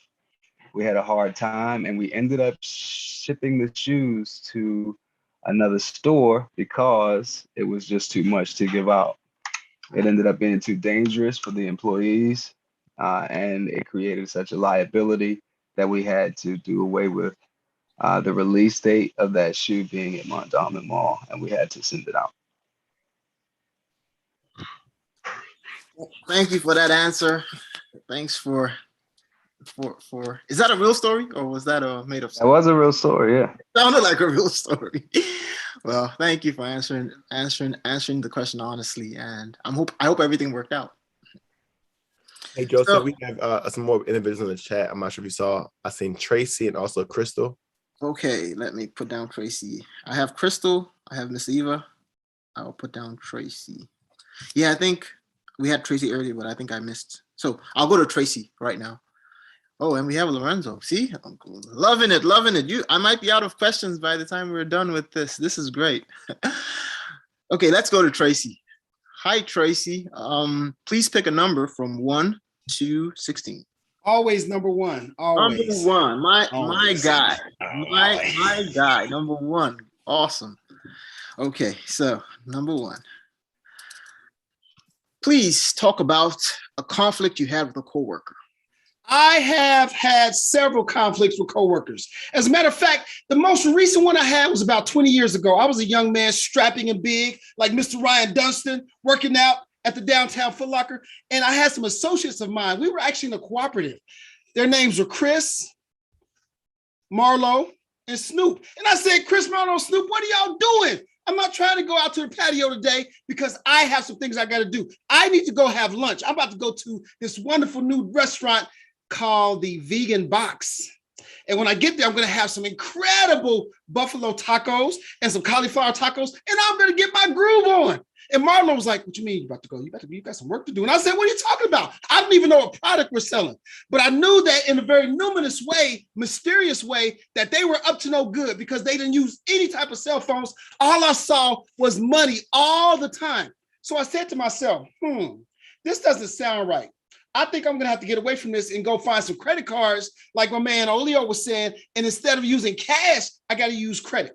We had a hard time, and we ended up shipping the shoes to another store because it was just too much to give out. It ended up being too dangerous for the employees, and it created such a liability that we had to do away with the release date of that shoe being at Mondawmin Mall, and we had to send it out. Thank you for that answer. Thanks for is that a real story or was that a made up story? That was a real story, yeah. Sounded like a real story. Well, thank you for answering the question honestly, and I hope everything worked out. Hey Joseph, we have some more individuals in the chat. I'm not sure if you saw. I seen Tracy and also Crystal. Okay, let me put down Tracy. I have Crystal. I have Miss Eva. I'll put down Tracy. Yeah, I think we had Tracy earlier, but I think I missed. So I'll go to Tracy right now. Oh, and we have Lorenzo. See, I'm loving it. I might be out of questions by the time we're done with this. This is great. Okay, let's go to Tracy. Hi, Tracy. Please pick a number from 1 to 16. Always number 1. Always. Number 1. My guy. My guy. Number 1. Awesome. Okay, so number 1. Please talk about a conflict you had with a coworker. I have had several conflicts with coworkers. As a matter of fact, the most recent one I had was about 20 years ago. I was a young man, strapping and big, like Mr. Ryan Dunston, working out at the downtown Foot Locker. And I had some associates of mine. We were actually in a cooperative. Their names were Chris, Marlo, and Snoop. And I said, Chris, Marlo, Snoop, what are y'all doing? I'm not trying to go out to the patio today because I have some things I got to do. I need to go have lunch. I'm about to go to this wonderful new restaurant called the Vegan Box. And when I get there, I'm going to have some incredible buffalo tacos and some cauliflower tacos, and I'm going to get my groove on. And Marlon was like, what you mean you about to go? You got some work to do. And I said, what are you talking about? I don't even know what product we're selling. But I knew that in a very numinous way, mysterious way, that they were up to no good because they didn't use any type of cell phones. All I saw was money all the time. So I said to myself, this doesn't sound right. I think I'm going to have to get away from this and go find some credit cards like my man Olio was saying. And instead of using cash, I got to use credit.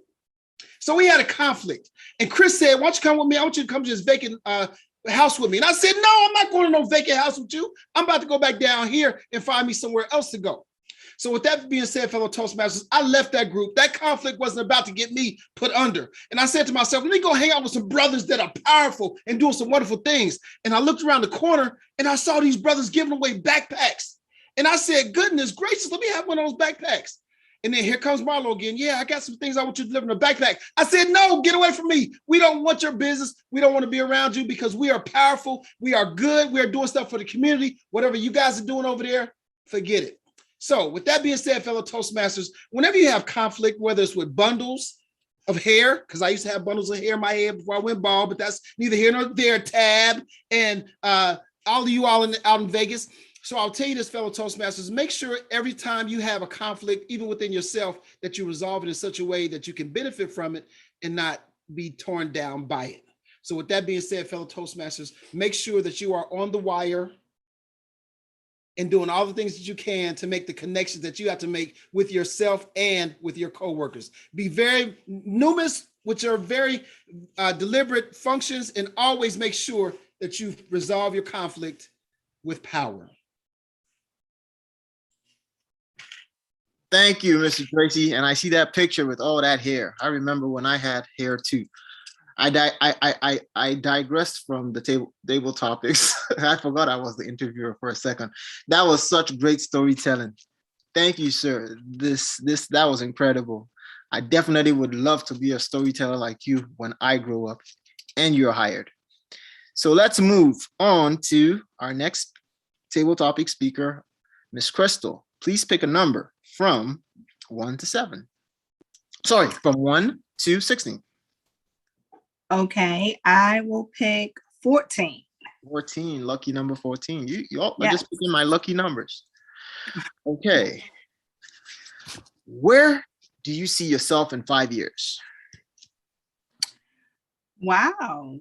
So we had a conflict. And Chris said, why don't you come with me? I want you to come to this vacant house with me. And I said, no, I'm not going to no vacant house with you. I'm about to go back down here and find me somewhere else to go. So with that being said, fellow Toastmasters, I left that group. That conflict wasn't about to get me put under. And I said to myself, let me go hang out with some brothers that are powerful and doing some wonderful things. And I looked around the corner and I saw these brothers giving away backpacks. And I said, goodness gracious, let me have one of those backpacks. And then here comes Marlo again. Yeah, I got some things I want you to deliver in a backpack. I said, no, get away from me. We don't want your business. We don't want to be around you because we are powerful. We are good. We are doing stuff for the community. Whatever you guys are doing over there, forget it. So with that being said, fellow Toastmasters, whenever you have conflict, whether it's with bundles, of hair, because I used to have bundles of hair in my head before I went bald, but that's neither here nor there, Tab, and all of you all out in Vegas. So I'll tell you this, fellow Toastmasters, make sure every time you have a conflict, even within yourself, that you resolve it in such a way that you can benefit from it and not be torn down by it. So with that being said, fellow Toastmasters, make sure that you are on the wire and doing all the things that you can to make the connections that you have to make with yourself and with your coworkers. Be very numerous with your very deliberate functions, and always make sure that you resolve your conflict with power. Thank you, Mr. Tracy. And I see that picture with all that hair. I remember when I had hair too. I digressed from the table topics. I forgot I was the interviewer for a second. That was such great storytelling. Thank you, sir. That was incredible. I definitely would love to be a storyteller like you when I grow up and you're hired. So let's move on to our next table topic speaker, Miss Crystal. Please pick a number from 1 to 7. Sorry, from 1 to 16. Okay, I will pick 14. 14, lucky number 14. You all are Yes. just picking my lucky numbers. Okay. Where do you see yourself in 5 years? Wow.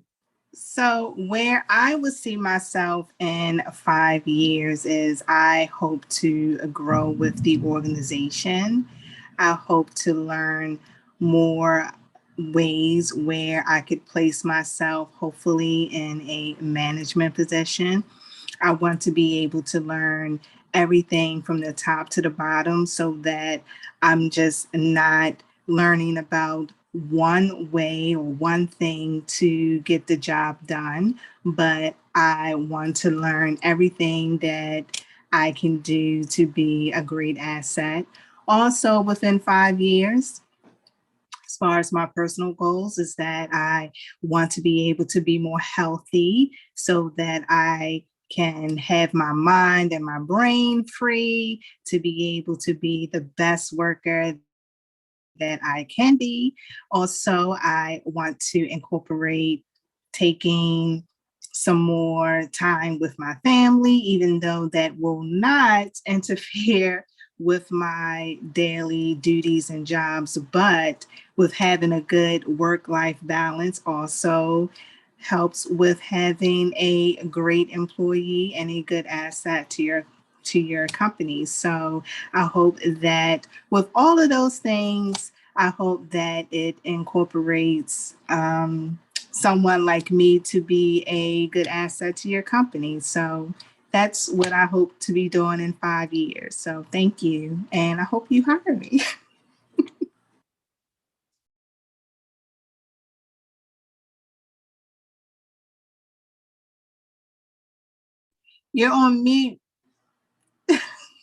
So where I would see myself in 5 years is I hope to grow with the organization. I hope to learn more ways where I could place myself, hopefully in a management position. I want to be able to learn everything from the top to the bottom so that I'm just not learning about one way or one thing to get the job done, but I want to learn everything that I can do to be a great asset. Also, within 5 years, as far as my personal goals, is that I want to be able to be more healthy so that I can have my mind and my brain free to be able to be the best worker that I can be. Also, I want to incorporate taking some more time with my family, even though that will not interfere with my daily duties and jobs, but with having a good work-life balance also helps with having a great employee and a good asset to your company. So I hope that with all of those things, I hope that it incorporates someone like me to be a good asset to your company. So that's what I hope to be doing in 5 years. So thank you. And I hope you hire me. You're on mute.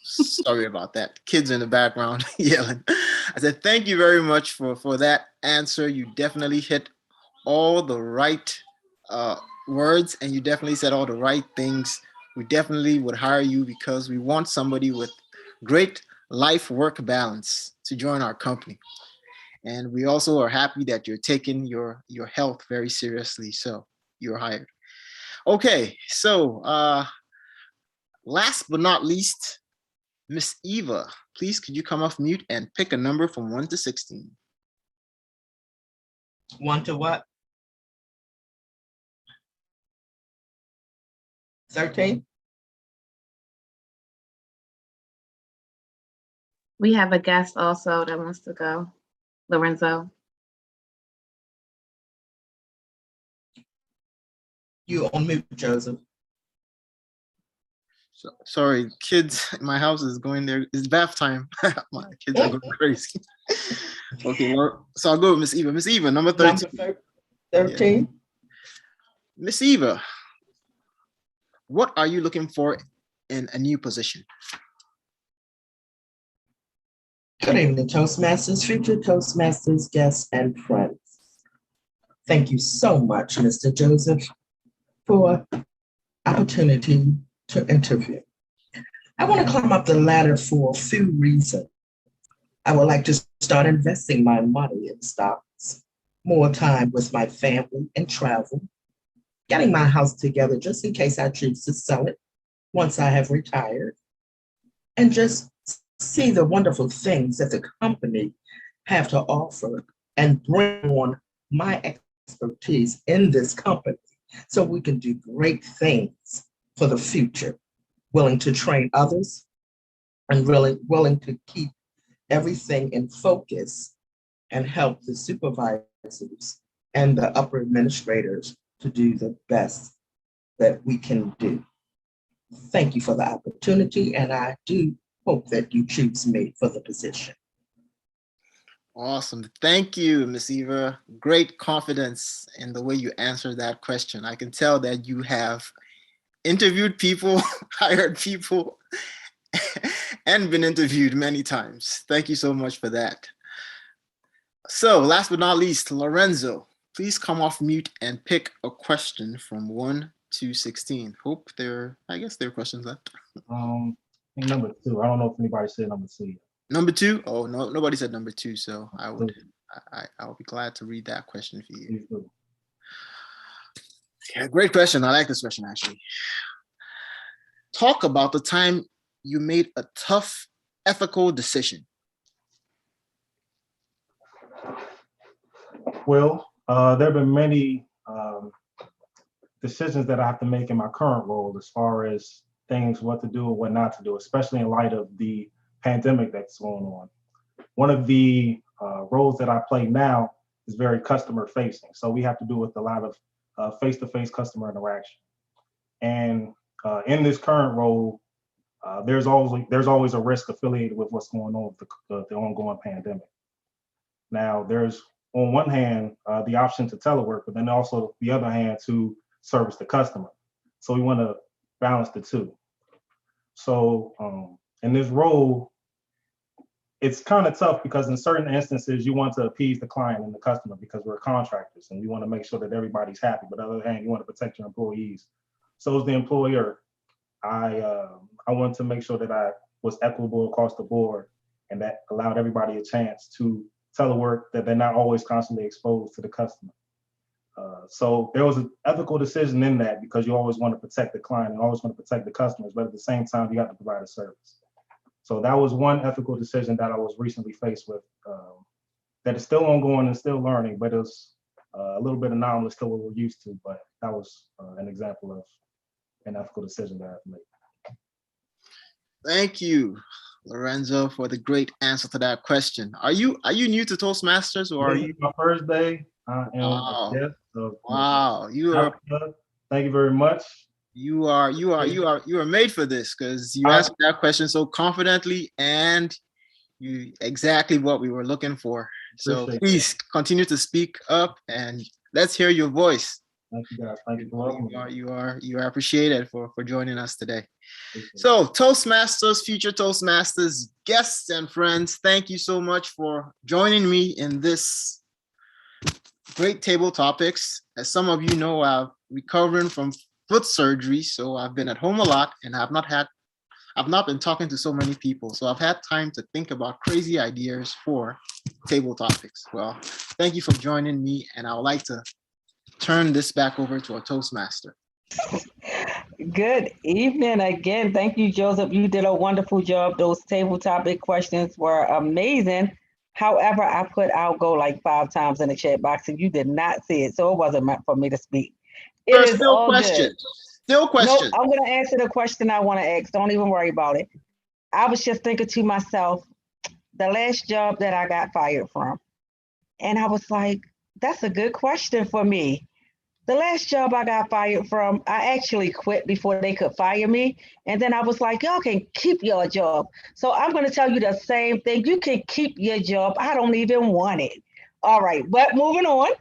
Sorry about that. Kids in the background yelling. I said, thank you very much for that answer. You definitely hit all the right words, and you definitely said all the right things. We definitely would hire you because we want somebody with great life-work balance to join our company. And we also are happy that you're taking your health very seriously. So you're hired. Okay, so last but not least, Miss Eva, please could you come off mute and pick a number from 1 to 16? 1 to what? 13? We have a guest also that wants to go. Lorenzo. You on mute, Joseph. So, sorry, kids, my house is going there. It's bath time. My kids are going crazy. Okay, well, so I'll go with Miss Eva. Miss Eva, number 13. Number 13. Yeah. Miss Eva, what are you looking for in a new position? Good evening, Toastmasters, future Toastmasters, guests, and friends. Thank you so much, Mr. Joseph, for opportunity to interview. I want to climb up the ladder for a few reasons. I would like to start investing my money in stocks. more time with my family and travel, getting my house together just in case I choose to sell it once I have retired, and just see the wonderful things that the company have to offer and bring on my expertise in this company so we can do great things for the future, willing to train others and really willing to keep everything in focus and help the supervisors and the upper administrators to do the best that we can do. Thank you for the opportunity, and I do hope that you choose me for the position. Awesome. Thank you, Miss Eva. Great confidence in the way you answered that question. I can tell that you have interviewed people, hired people, and been interviewed many times. Thank you so much for that. So last but not least, Lorenzo, please come off mute and pick a question from 1 to 16. I guess there are questions left. I think number 2. I don't know if anybody said number 2. Number 2? Oh, no, nobody said number 2. So I'll be glad to read that question for you. Yeah, great question. I like this question, actually. Talk about the time you made a tough ethical decision. Well, there have been many decisions that I have to make in my current role as far as things, what to do and what not to do, especially in light of the pandemic that's going on. One of the roles that I play now is very customer facing. So we have to do with a lot of face-to-face customer interaction. And in this current role, there's always a risk affiliated with what's going on with the ongoing pandemic. Now, there's on one hand the option to telework, but then also the other hand to service the customer. So we want to balance the two. So in this role, it's kind of tough because in certain instances you want to appease the client and the customer because we're contractors and we want to make sure that everybody's happy. But on the other hand, you want to protect your employees. So as the employer, I want to make sure that I was equitable across the board and that allowed everybody a chance to telework, that they're not always constantly exposed to the customer. So there was an ethical decision in that because you always want to protect the client and always want to protect the customers, but at the same time, you have to provide a service. So that was one ethical decision that I was recently faced with that is still ongoing and still learning, but it's a little bit anomalous to what we're used to, but that was an example of an ethical decision that I have to make. Thank you, Lorenzo, for the great answer to that question. Are you new to Toastmasters or are you? My first day. Wow. Yes, so Wow. Thank you very much. You are made for this because you answered that question so confidently and you exactly what we were looking for. So please continue to speak up and let's hear your voice. Thank you guys. Thank you for welcoming me. You are appreciated for joining us today. So Toastmasters, future Toastmasters, guests and friends, thank you so much for joining me in this great table topics. As some of you know, I'm recovering from foot surgery, so I've been at home a lot and I've not been talking to so many people. So I've had time to think about crazy ideas for table topics. Well, thank you for joining me, and I would like to turn this back over to our Toastmaster. Good evening again. Thank you, Joseph. You did a wonderful job. Those table topic questions were amazing. However, I put "I'll go" like 5 times in the chat box and you did not see it. So it wasn't meant for me to speak. It is all good. Still question. No, I'm going to answer the question I want to ask. Don't even worry about it. I was just thinking to myself, the last job that I got fired from. And I was like, that's a good question for me. The last job I got fired from, I actually quit before they could fire me. And then I was like, y'all can keep your job. So I'm going to tell you the same thing. You can keep your job. I don't even want it. All right, but moving on.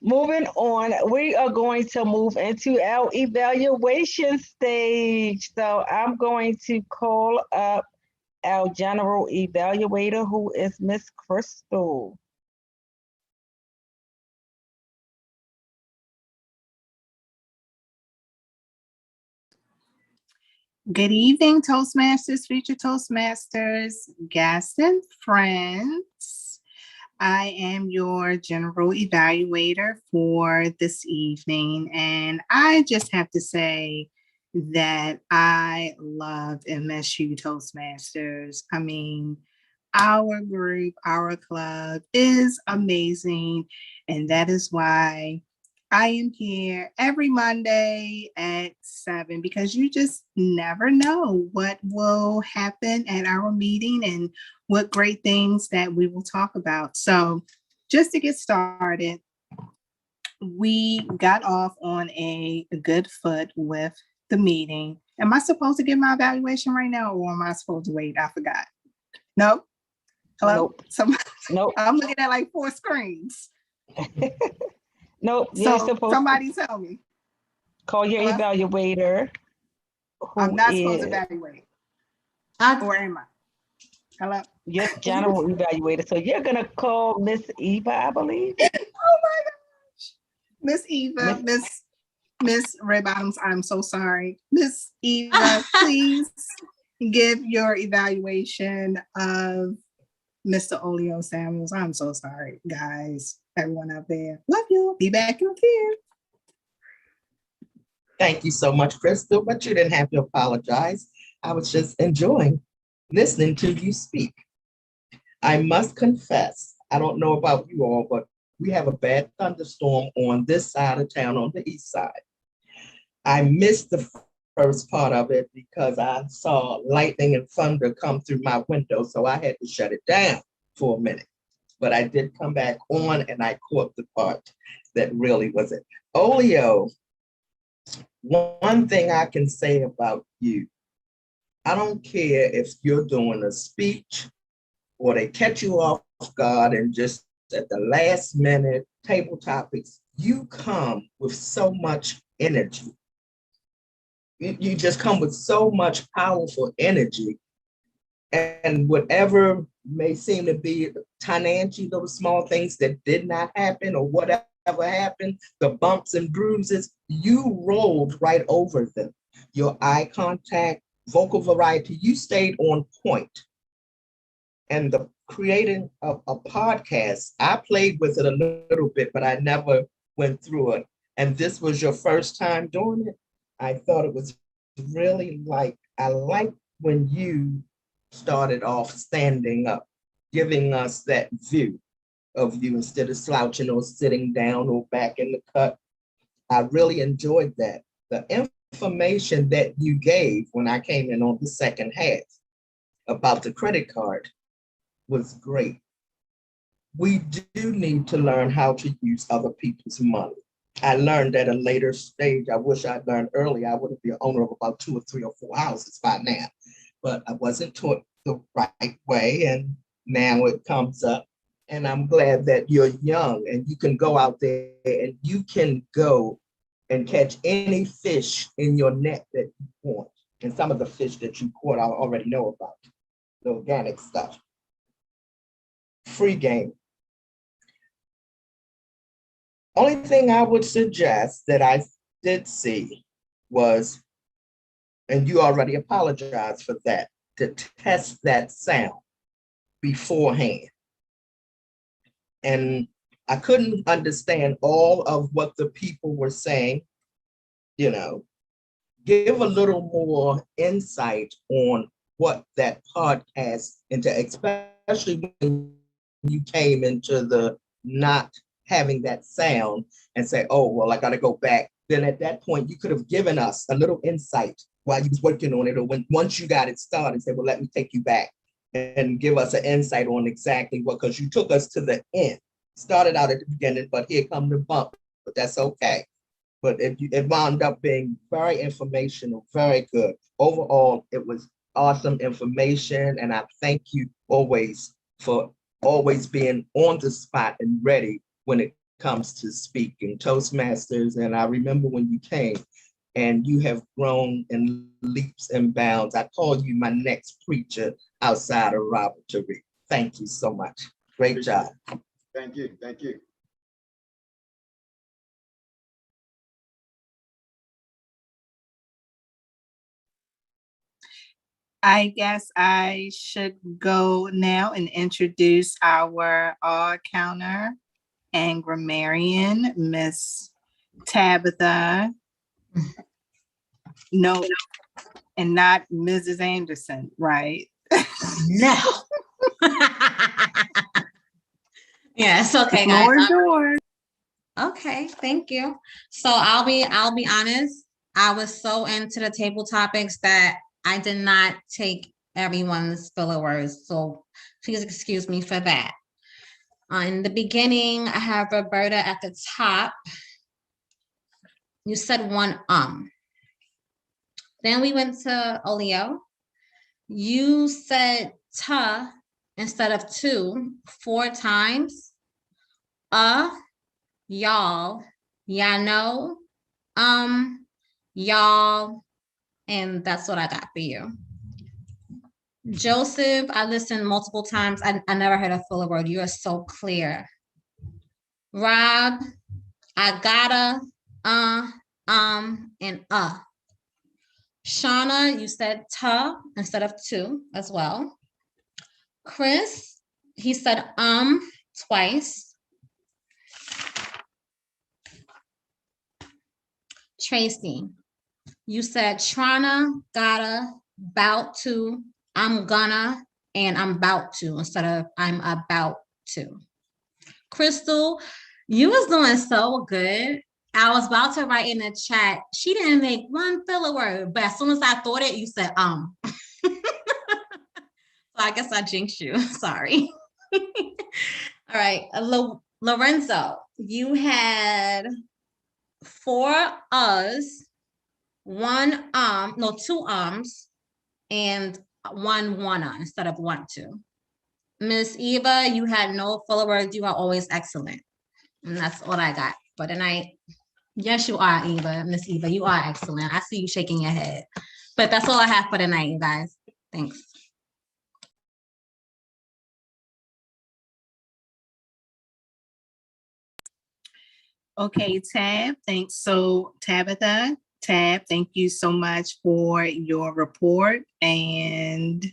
Moving on, we are going to move into our evaluation stage. So I'm going to call up our general evaluator, who is Miss Crystal. Good evening, Toastmasters, future Toastmasters, guests and friends. I am your general evaluator for this evening, and I just have to say that I love MSU Toastmasters. I mean, our group, our club is amazing, and that is why I am here every Monday at 7, because you just never know what will happen at our meeting and what great things that we will talk about. So just to get started, we got off on a good foot with the meeting. Am I supposed to give my evaluation right now, or am I supposed to wait? I forgot. No? Hello? Nope. Nope. I'm looking at like 4 screens. Nope. You're So supposed somebody to tell me. call your Hello? evaluator. I'm Who not supposed to is evaluate. Or am I? Hello? your general evaluator. So you're gonna call Miss Eva, I believe. Oh my gosh. Miss Eva, Miss Red Bottoms, I'm so sorry. Miss Eva, please give your evaluation of Mr. Olio Samuels. I'm so sorry, guys. Everyone out there. Love you. Be back in a few. Thank you so much, Crystal, but you didn't have to apologize. I was just enjoying listening to you speak. I must confess, I don't know about you all, but we have a bad thunderstorm on this side of town, on the east side. I missed the first part of it because I saw lightning and thunder come through my window, so I had to shut it down for a minute. But I did come back on and I caught the part that really was it. Olio, one thing I can say about you, I don't care if you're doing a speech or they catch you off guard and just at the last minute table topics, you come with so much energy. You just come with so much powerful energy, and whatever may seem to be tiny, those small things that did not happen or whatever happened, the bumps and bruises, you rolled right over them. Your eye contact, vocal variety, you stayed on point. And the creating of a podcast, I played with it a little bit, but I never went through it. And this was your first time doing it. I thought it was really I like when you started off standing up, giving us that view of you instead of slouching or sitting down or back in the cut. I really enjoyed that. The information that you gave when I came in on the second half about the credit card was great. We do need to learn how to use other people's money. I learned at a later stage. I wish I'd learned early. I would have been owner of about 2 or 3 or 4 houses by now, but I wasn't taught the right way, and now it comes up. And I'm glad that you're young and you can go out there and you can go and catch any fish in your net that you want. And some of the fish that you caught, I already know about, the organic stuff. Free game. Only thing I would suggest that I did see was, and you already apologized for that, to test that sound beforehand. And I couldn't understand all of what the people were saying. You know, give a little more insight on what that podcast into, especially when you came into the not having that sound and say, oh, well, I got to go back. Then at that point, you could have given us a little insight while you was working on it, or once you got it started, say, well, let me take you back and give us an insight on exactly what, because you took us to the end. Started out at the beginning, but here come the bump, but that's okay. But it wound up being very informational, very good. Overall, it was awesome information, and I thank you always for always being on the spot and ready when it comes to speaking Toastmasters. And I remember when you came, and you have grown in leaps and bounds. I call you my next preacher outside of Robert Tariq. Thank you so much. Great job. Thank you. Thank you. I guess I should go now and introduce our all-counter and grammarian, Miss Tabitha. No, and not Mrs. Anderson, right? No. Yeah, it's okay, guys. Floor is yours. Okay, thank you. So I'll be honest. I was so into the table topics that I did not take everyone's filler words. So please excuse me for that. In the beginning, I have Roberta at the top. You said one Then we went to Olio. You said ta instead of two 4 times. Y'all, y'all know, y'all, and that's what I got for you. Joseph, I listened multiple times. I never heard a fuller word. You are so clear. Rob, I gotta, and Shauna, you said ta instead of two as well. Chris, he said twice. Tracy, you said tryna, gotta, bout to, I'm gonna, and I'm about to instead of I'm about to. Crystal, you was doing so good. I was about to write in the chat. She didn't make one filler word, but as soon as I thought it, you said So I guess I jinxed you. Sorry. All right, Lorenzo, you had 4 us, 1 no 2 and 1 wanna instead of want to. Miss Eva, you had no filler words. You are always excellent, and that's what I got for tonight. Yes, you are, Eva. Miss Eva, you are excellent. I see you shaking your head, but that's all I have for tonight, you guys. Thanks. Okay, Tab, thanks. So Tabitha, Tab, thank you so much for your report. And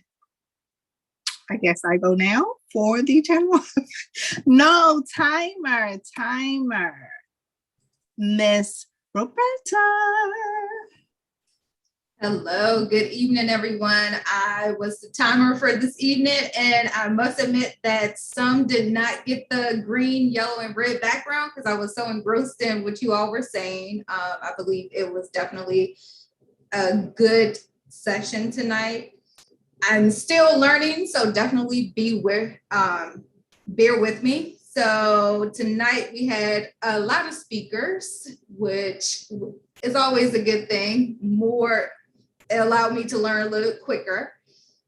I guess I go now for the general. No, timer. Miss Roberta. Hello, good evening, everyone. I was the timer for this evening, and I must admit that some did not get the green, yellow, and red background because I was so engrossed in what you all were saying. I believe it was definitely a good session tonight. I'm still learning, so definitely bear with me. So tonight we had a lot of speakers, which is always a good thing. It allowed me to learn a little quicker.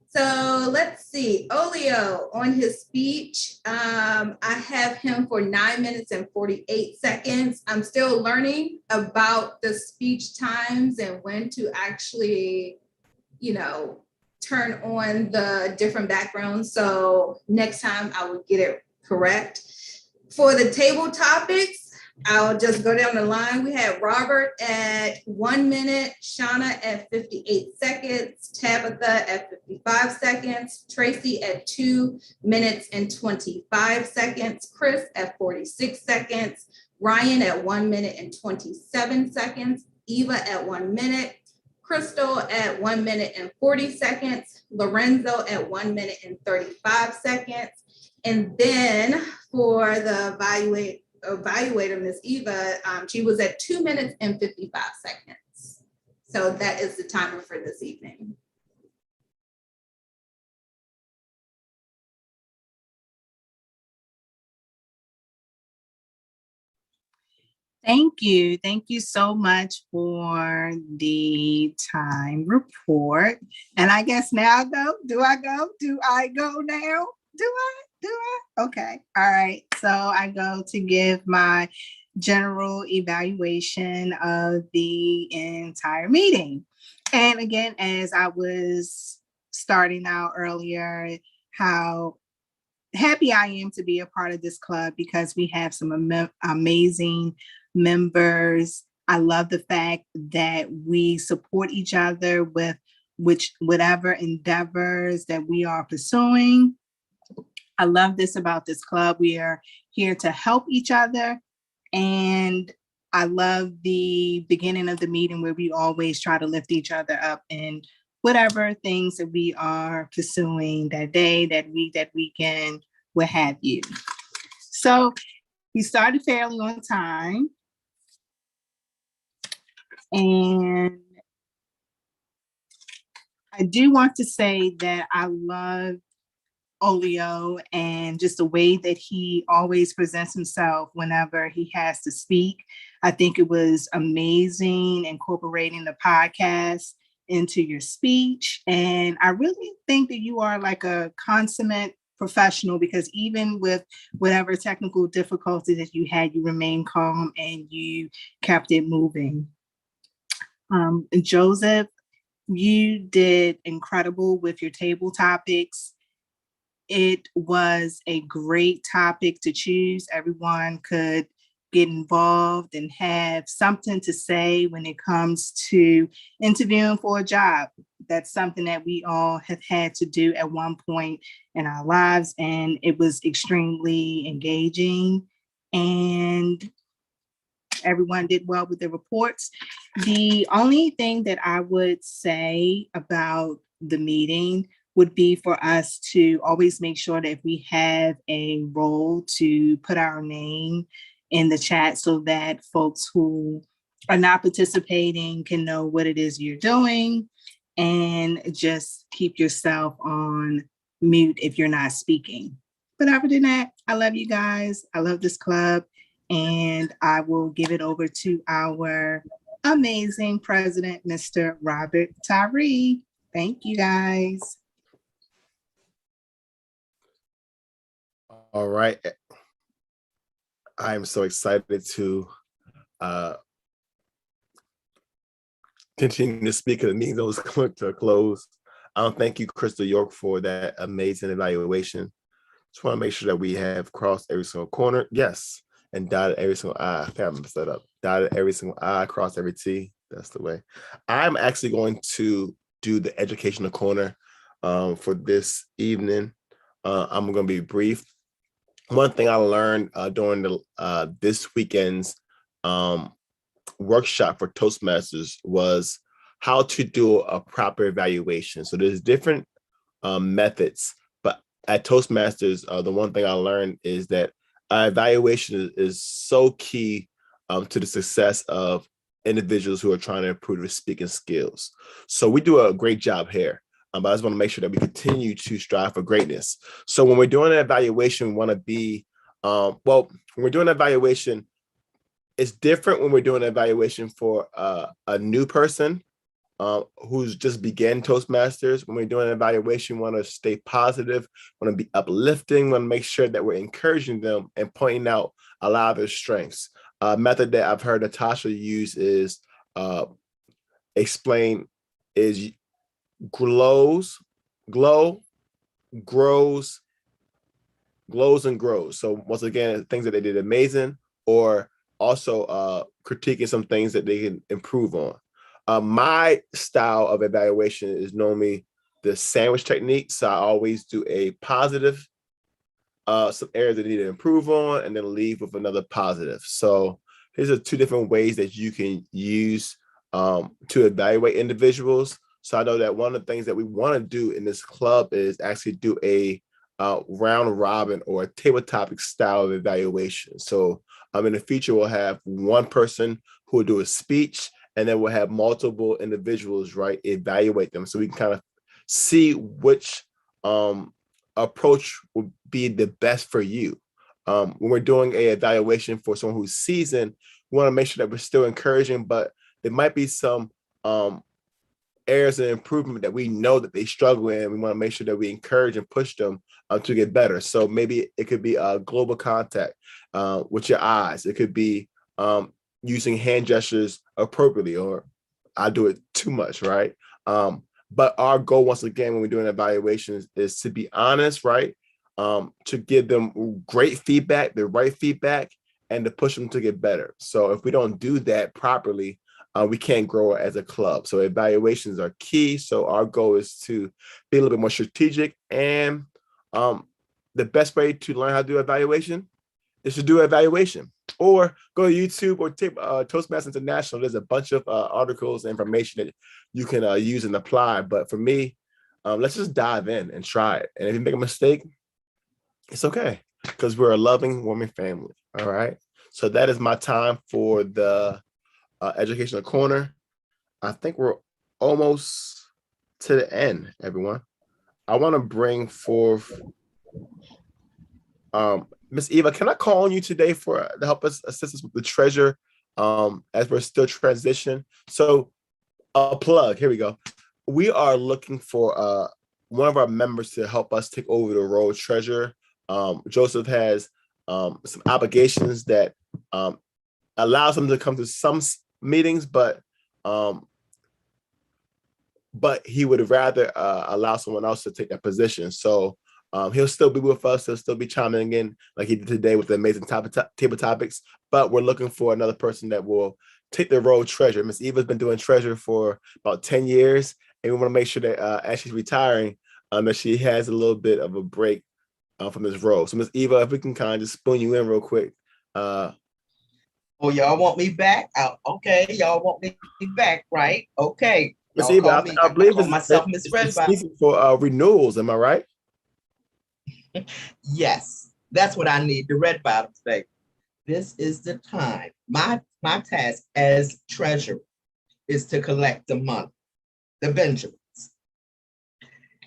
So let's see, Olio on his speech, I have him for 9 minutes and 48 seconds. I'm still learning about the speech times and when to actually, turn on the different backgrounds. So next time I will get it correct. For the table topics, I'll just go down the line. We had Robert at 1 minute, Shauna at 58 seconds, Tabitha at 55 seconds, Tracy at 2 minutes and 25 seconds, Chris at 46 seconds, Ryan at 1 minute and 27 seconds, Eva at 1 minute, Crystal at 1 minute and 40 seconds, Lorenzo at 1 minute and 35 seconds. And then for the evaluator, Ms. Eva, she was at 2 minutes and 55 seconds. So that is the timer for this evening. Thank you. Thank you so much for the time report. And I guess now I go. Do I go? Do I go now? Do I? Okay. All right. So I go to give my general evaluation of the entire meeting. And again, as I was starting out earlier, how happy I am to be a part of this club because we have some amazing members. I love the fact that we support each other with whatever endeavors that we are pursuing. I love this about this club. We are here to help each other. And I love the beginning of the meeting where we always try to lift each other up in whatever things that we are pursuing that day, that week, that weekend, what have you. So we started fairly on time. And I do want to say that I love Olio and just the way that he always presents himself whenever he has to speak. I think it was amazing incorporating the podcast into your speech. And I really think that you are like a consummate professional, because even with whatever technical difficulty that you had, you remained calm and you kept it moving. Joseph, you did incredible with your table topics. It was a great topic to choose. Everyone could get involved and have something to say when it comes to interviewing for a job. That's something that we all have had to do at one point in our lives, and it was extremely engaging, and everyone did well with their reports. The only thing that I would say about the meeting would be for us to always make sure that if we have a role, to put our name in the chat so that folks who are not participating can know what it is you're doing, and just keep yourself on mute if you're not speaking. But other than that, I love you guys. I love this club. And I will give it over to our amazing president, Mr. Robert Tyree. Thank you, guys. All right. I am so excited to continue to speak of the meeting that was coming to a close. Thank you, Crystal York, for that amazing evaluation. Just want to make sure that we have crossed every single corner. Yes. And dotted every single I. I think I messed that up. Dotted every single I, crossed every T. That's the way. I'm actually going to do the educational corner for this evening. I'm going to be brief. One thing I learned during the this weekend's workshop for Toastmasters was how to do a proper evaluation. So there's different methods, but at Toastmasters, the one thing I learned is that evaluation is so key to the success of individuals who are trying to improve their speaking skills. So we do a great job here, but I just want to make sure that we continue to strive for greatness. So when we're doing an evaluation, we want to be, when we're doing an evaluation, it's different when we're doing an evaluation for a new person who's just began Toastmasters. When we're doing an evaluation, we want to stay positive, want to be uplifting, want to make sure that we're encouraging them and pointing out a lot of their strengths. A method that I've heard Natasha use is glows, grows, and grows. So once again, things that they did amazing, or also critiquing some things that they can improve on. My style of evaluation is normally the sandwich technique. So I always do a positive, some areas that need to improve on, and then leave with another positive. So here's are two different ways that you can use to evaluate individuals. So I know that one of the things that we want to do in this club is actually do a round robin or a table topic style of evaluation. So in the future, we'll have one person who will do a speech, and then we'll have multiple individuals, right, evaluate them. So we can kind of see which approach would be the best for you. When we're doing a evaluation for someone who's seasoned, we want to make sure that we're still encouraging, but there might be some areas of improvement that we know that they struggle in. We want to make sure that we encourage and push them to get better. So maybe it could be a global contact with your eyes. It could be using hand gestures appropriately, or I do it too much, right? But our goal, once again, when we're doing evaluations, is to be honest, right? To give them great feedback, the right feedback, and to push them to get better. So if we don't do that properly, we can't grow as a club. So evaluations are key. So our goal is to be a little bit more strategic. And the best way to learn how to do evaluation is to do evaluation, or go to YouTube or Toastmasters International. There's a bunch of articles and information that you can use and apply. But for me, let's just dive in and try it. And if you make a mistake, it's okay, because we're a loving, warming family. All right. So that is my time for the educational corner. I think we're almost to the end, everyone. I want to bring forth Miss Eva. Can I call on you today to help us assist us with the treasure as we're still transitioning? So a plug, here we go. We are looking for one of our members to help us take over the role of treasurer. Joseph has some obligations that allows him to come to some meetings, but he would rather allow someone else to take that position. So he'll still be with us. He'll still be chiming in like he did today with the amazing table topics. But we're looking for another person that will take the role of treasurer. Miss Eva's been doing treasurer for about 10 years. And we want to make sure that as she's retiring, that she has a little bit of a break from this role. So Miss Eva, if we can kind of just spoon you in real quick. Oh, y'all want me back? Okay, y'all want me back, right? Okay. Miss Eva, I believe it's myself Miss Redbottom. season for renewals. Am I right? Yes, that's what I need. The red bottoms, baby. This is the time. My task as treasurer is to collect the money, the Benjamins.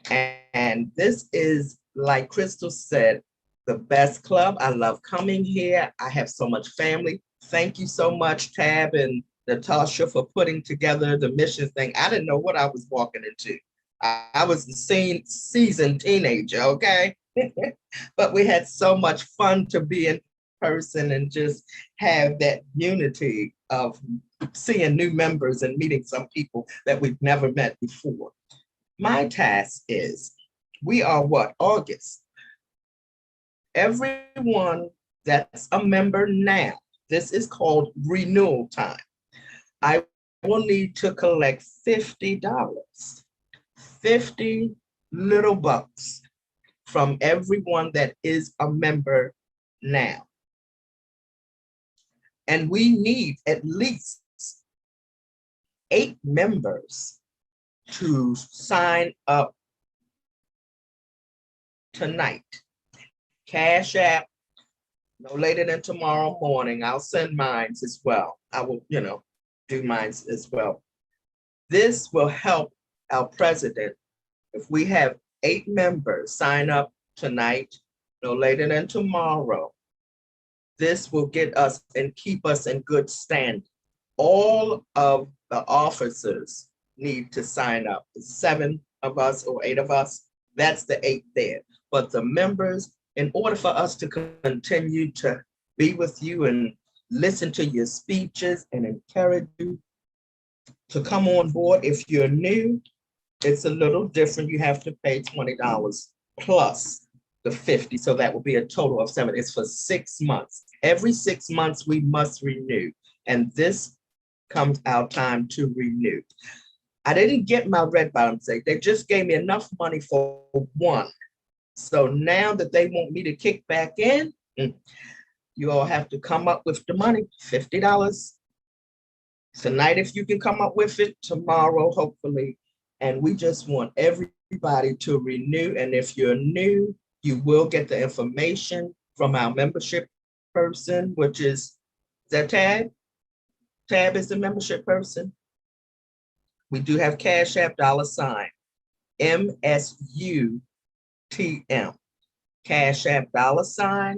And this is, like Crystal said, the best club. I love coming here. I have so much family. Thank you so much, Tab and Natasha, for putting together the mission thing. I didn't know what I was walking into. I was a seasoned teenager, okay? But we had so much fun to be in person and just have that unity of seeing new members and meeting some people that we've never met before. My task is, we are what, August? Everyone that's a member now, this is called renewal time. I will need to collect $50, 50 little bucks from everyone that is a member now. And we need at least 8 members to sign up tonight. Cash App, no later than tomorrow morning. I'll send mine as well. I will, do mine as well. This will help our president. If we have 8 members sign up tonight, no later than tomorrow, this will get us and keep us in good standing. All of the officers need to sign up. 7 of us or 8 of us, that's the 8 there. But the members, in order for us to continue to be with you and listen to your speeches and encourage you to come on board, if you're new, it's a little different. You have to pay $20 plus the 50. So that will be a total of 7. It's for 6 months. Every 6 months we must renew. And this comes our time to renew. I didn't get my red bottom sake. They just gave me enough money for 1. So now that they want me to kick back in, you all have to come up with the money, $50. Tonight, if you can come up with it, tomorrow, hopefully. And we just want everybody to renew. And if you're new, you will get the information from our membership person, which is that Tab? Tab is the membership person. We do have Cash App $, MSU TM. Cash App $.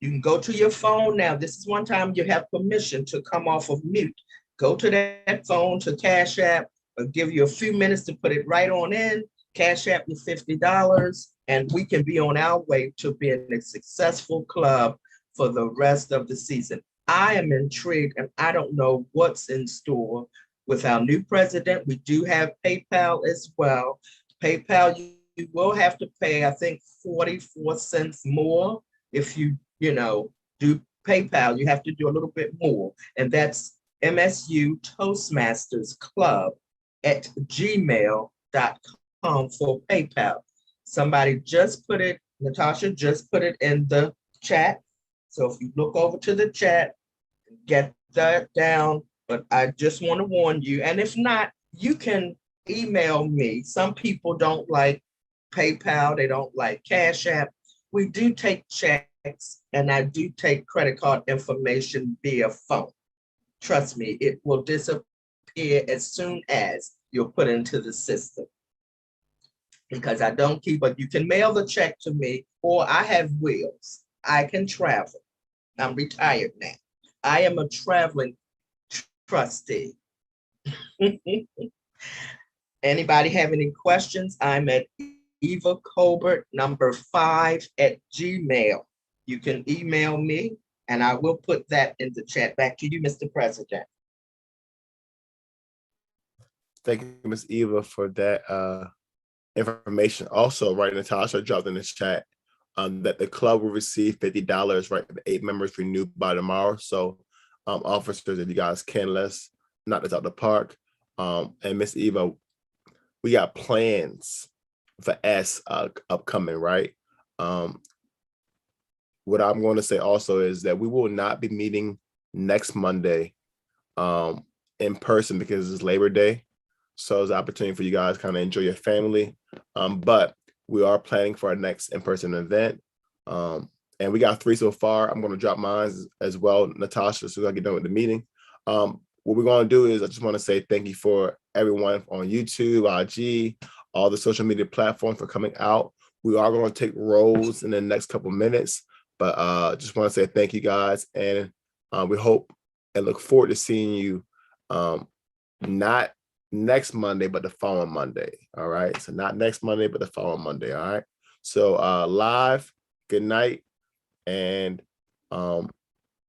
You can go to your phone now. This is one time you have permission to come off of mute. Go to that phone to Cash App. I'll give you a few minutes to put it right on in. Cash App you $50, and we can be on our way to being a successful club for the rest of the season. I am intrigued, and I don't know what's in store with our new president. We do have PayPal as well. PayPal, you will have to pay, I think, 44 cents more. If you do PayPal, you have to do a little bit more. And that's MSU Toastmasters Club at gmail.com for PayPal. Somebody just put it, Natasha just put it in the chat. So if you look over to the chat, get that down. But I just want to warn you. And if not, you can email me. Some people don't like PayPal. They don't like Cash App. We do take checks, and I do take credit card information via phone. Trust me, it will disappear as soon as you're put into the system. Because I don't keep, but you can mail the check to me, or I have wheels. I can travel. I'm retired now. I am a traveling trustee. Anybody have any questions? I'm at Eva Colbert #5 at Gmail. You can email me and I will put that in the chat. Back to you, Mr. President. Thank you, Ms. Eva, for that information. Also, right, Natasha dropped in the chat that the club will receive $50, right? The 8 members renewed by tomorrow. So officers, if you guys can, let's knock this out the park. And Ms. Eva, we got plans for S upcoming, right? What I'm going to say also is that we will not be meeting next Monday in person because it's Labor Day. So it's an opportunity for you guys to kind of enjoy your family. But we are planning for our next in-person event. And we got 3 so far. I'm going to drop mine as well, Natasha, as soon as I get done with the meeting. What we're going to do is I just want to say thank you for everyone on YouTube, IG, all the social media platforms for coming out. We are going to take roles in the next couple minutes, but just want to say thank you guys. And we hope and look forward to seeing you not next Monday, but the following Monday. All right. So not next Monday, but the following Monday. All right. So live, good night. And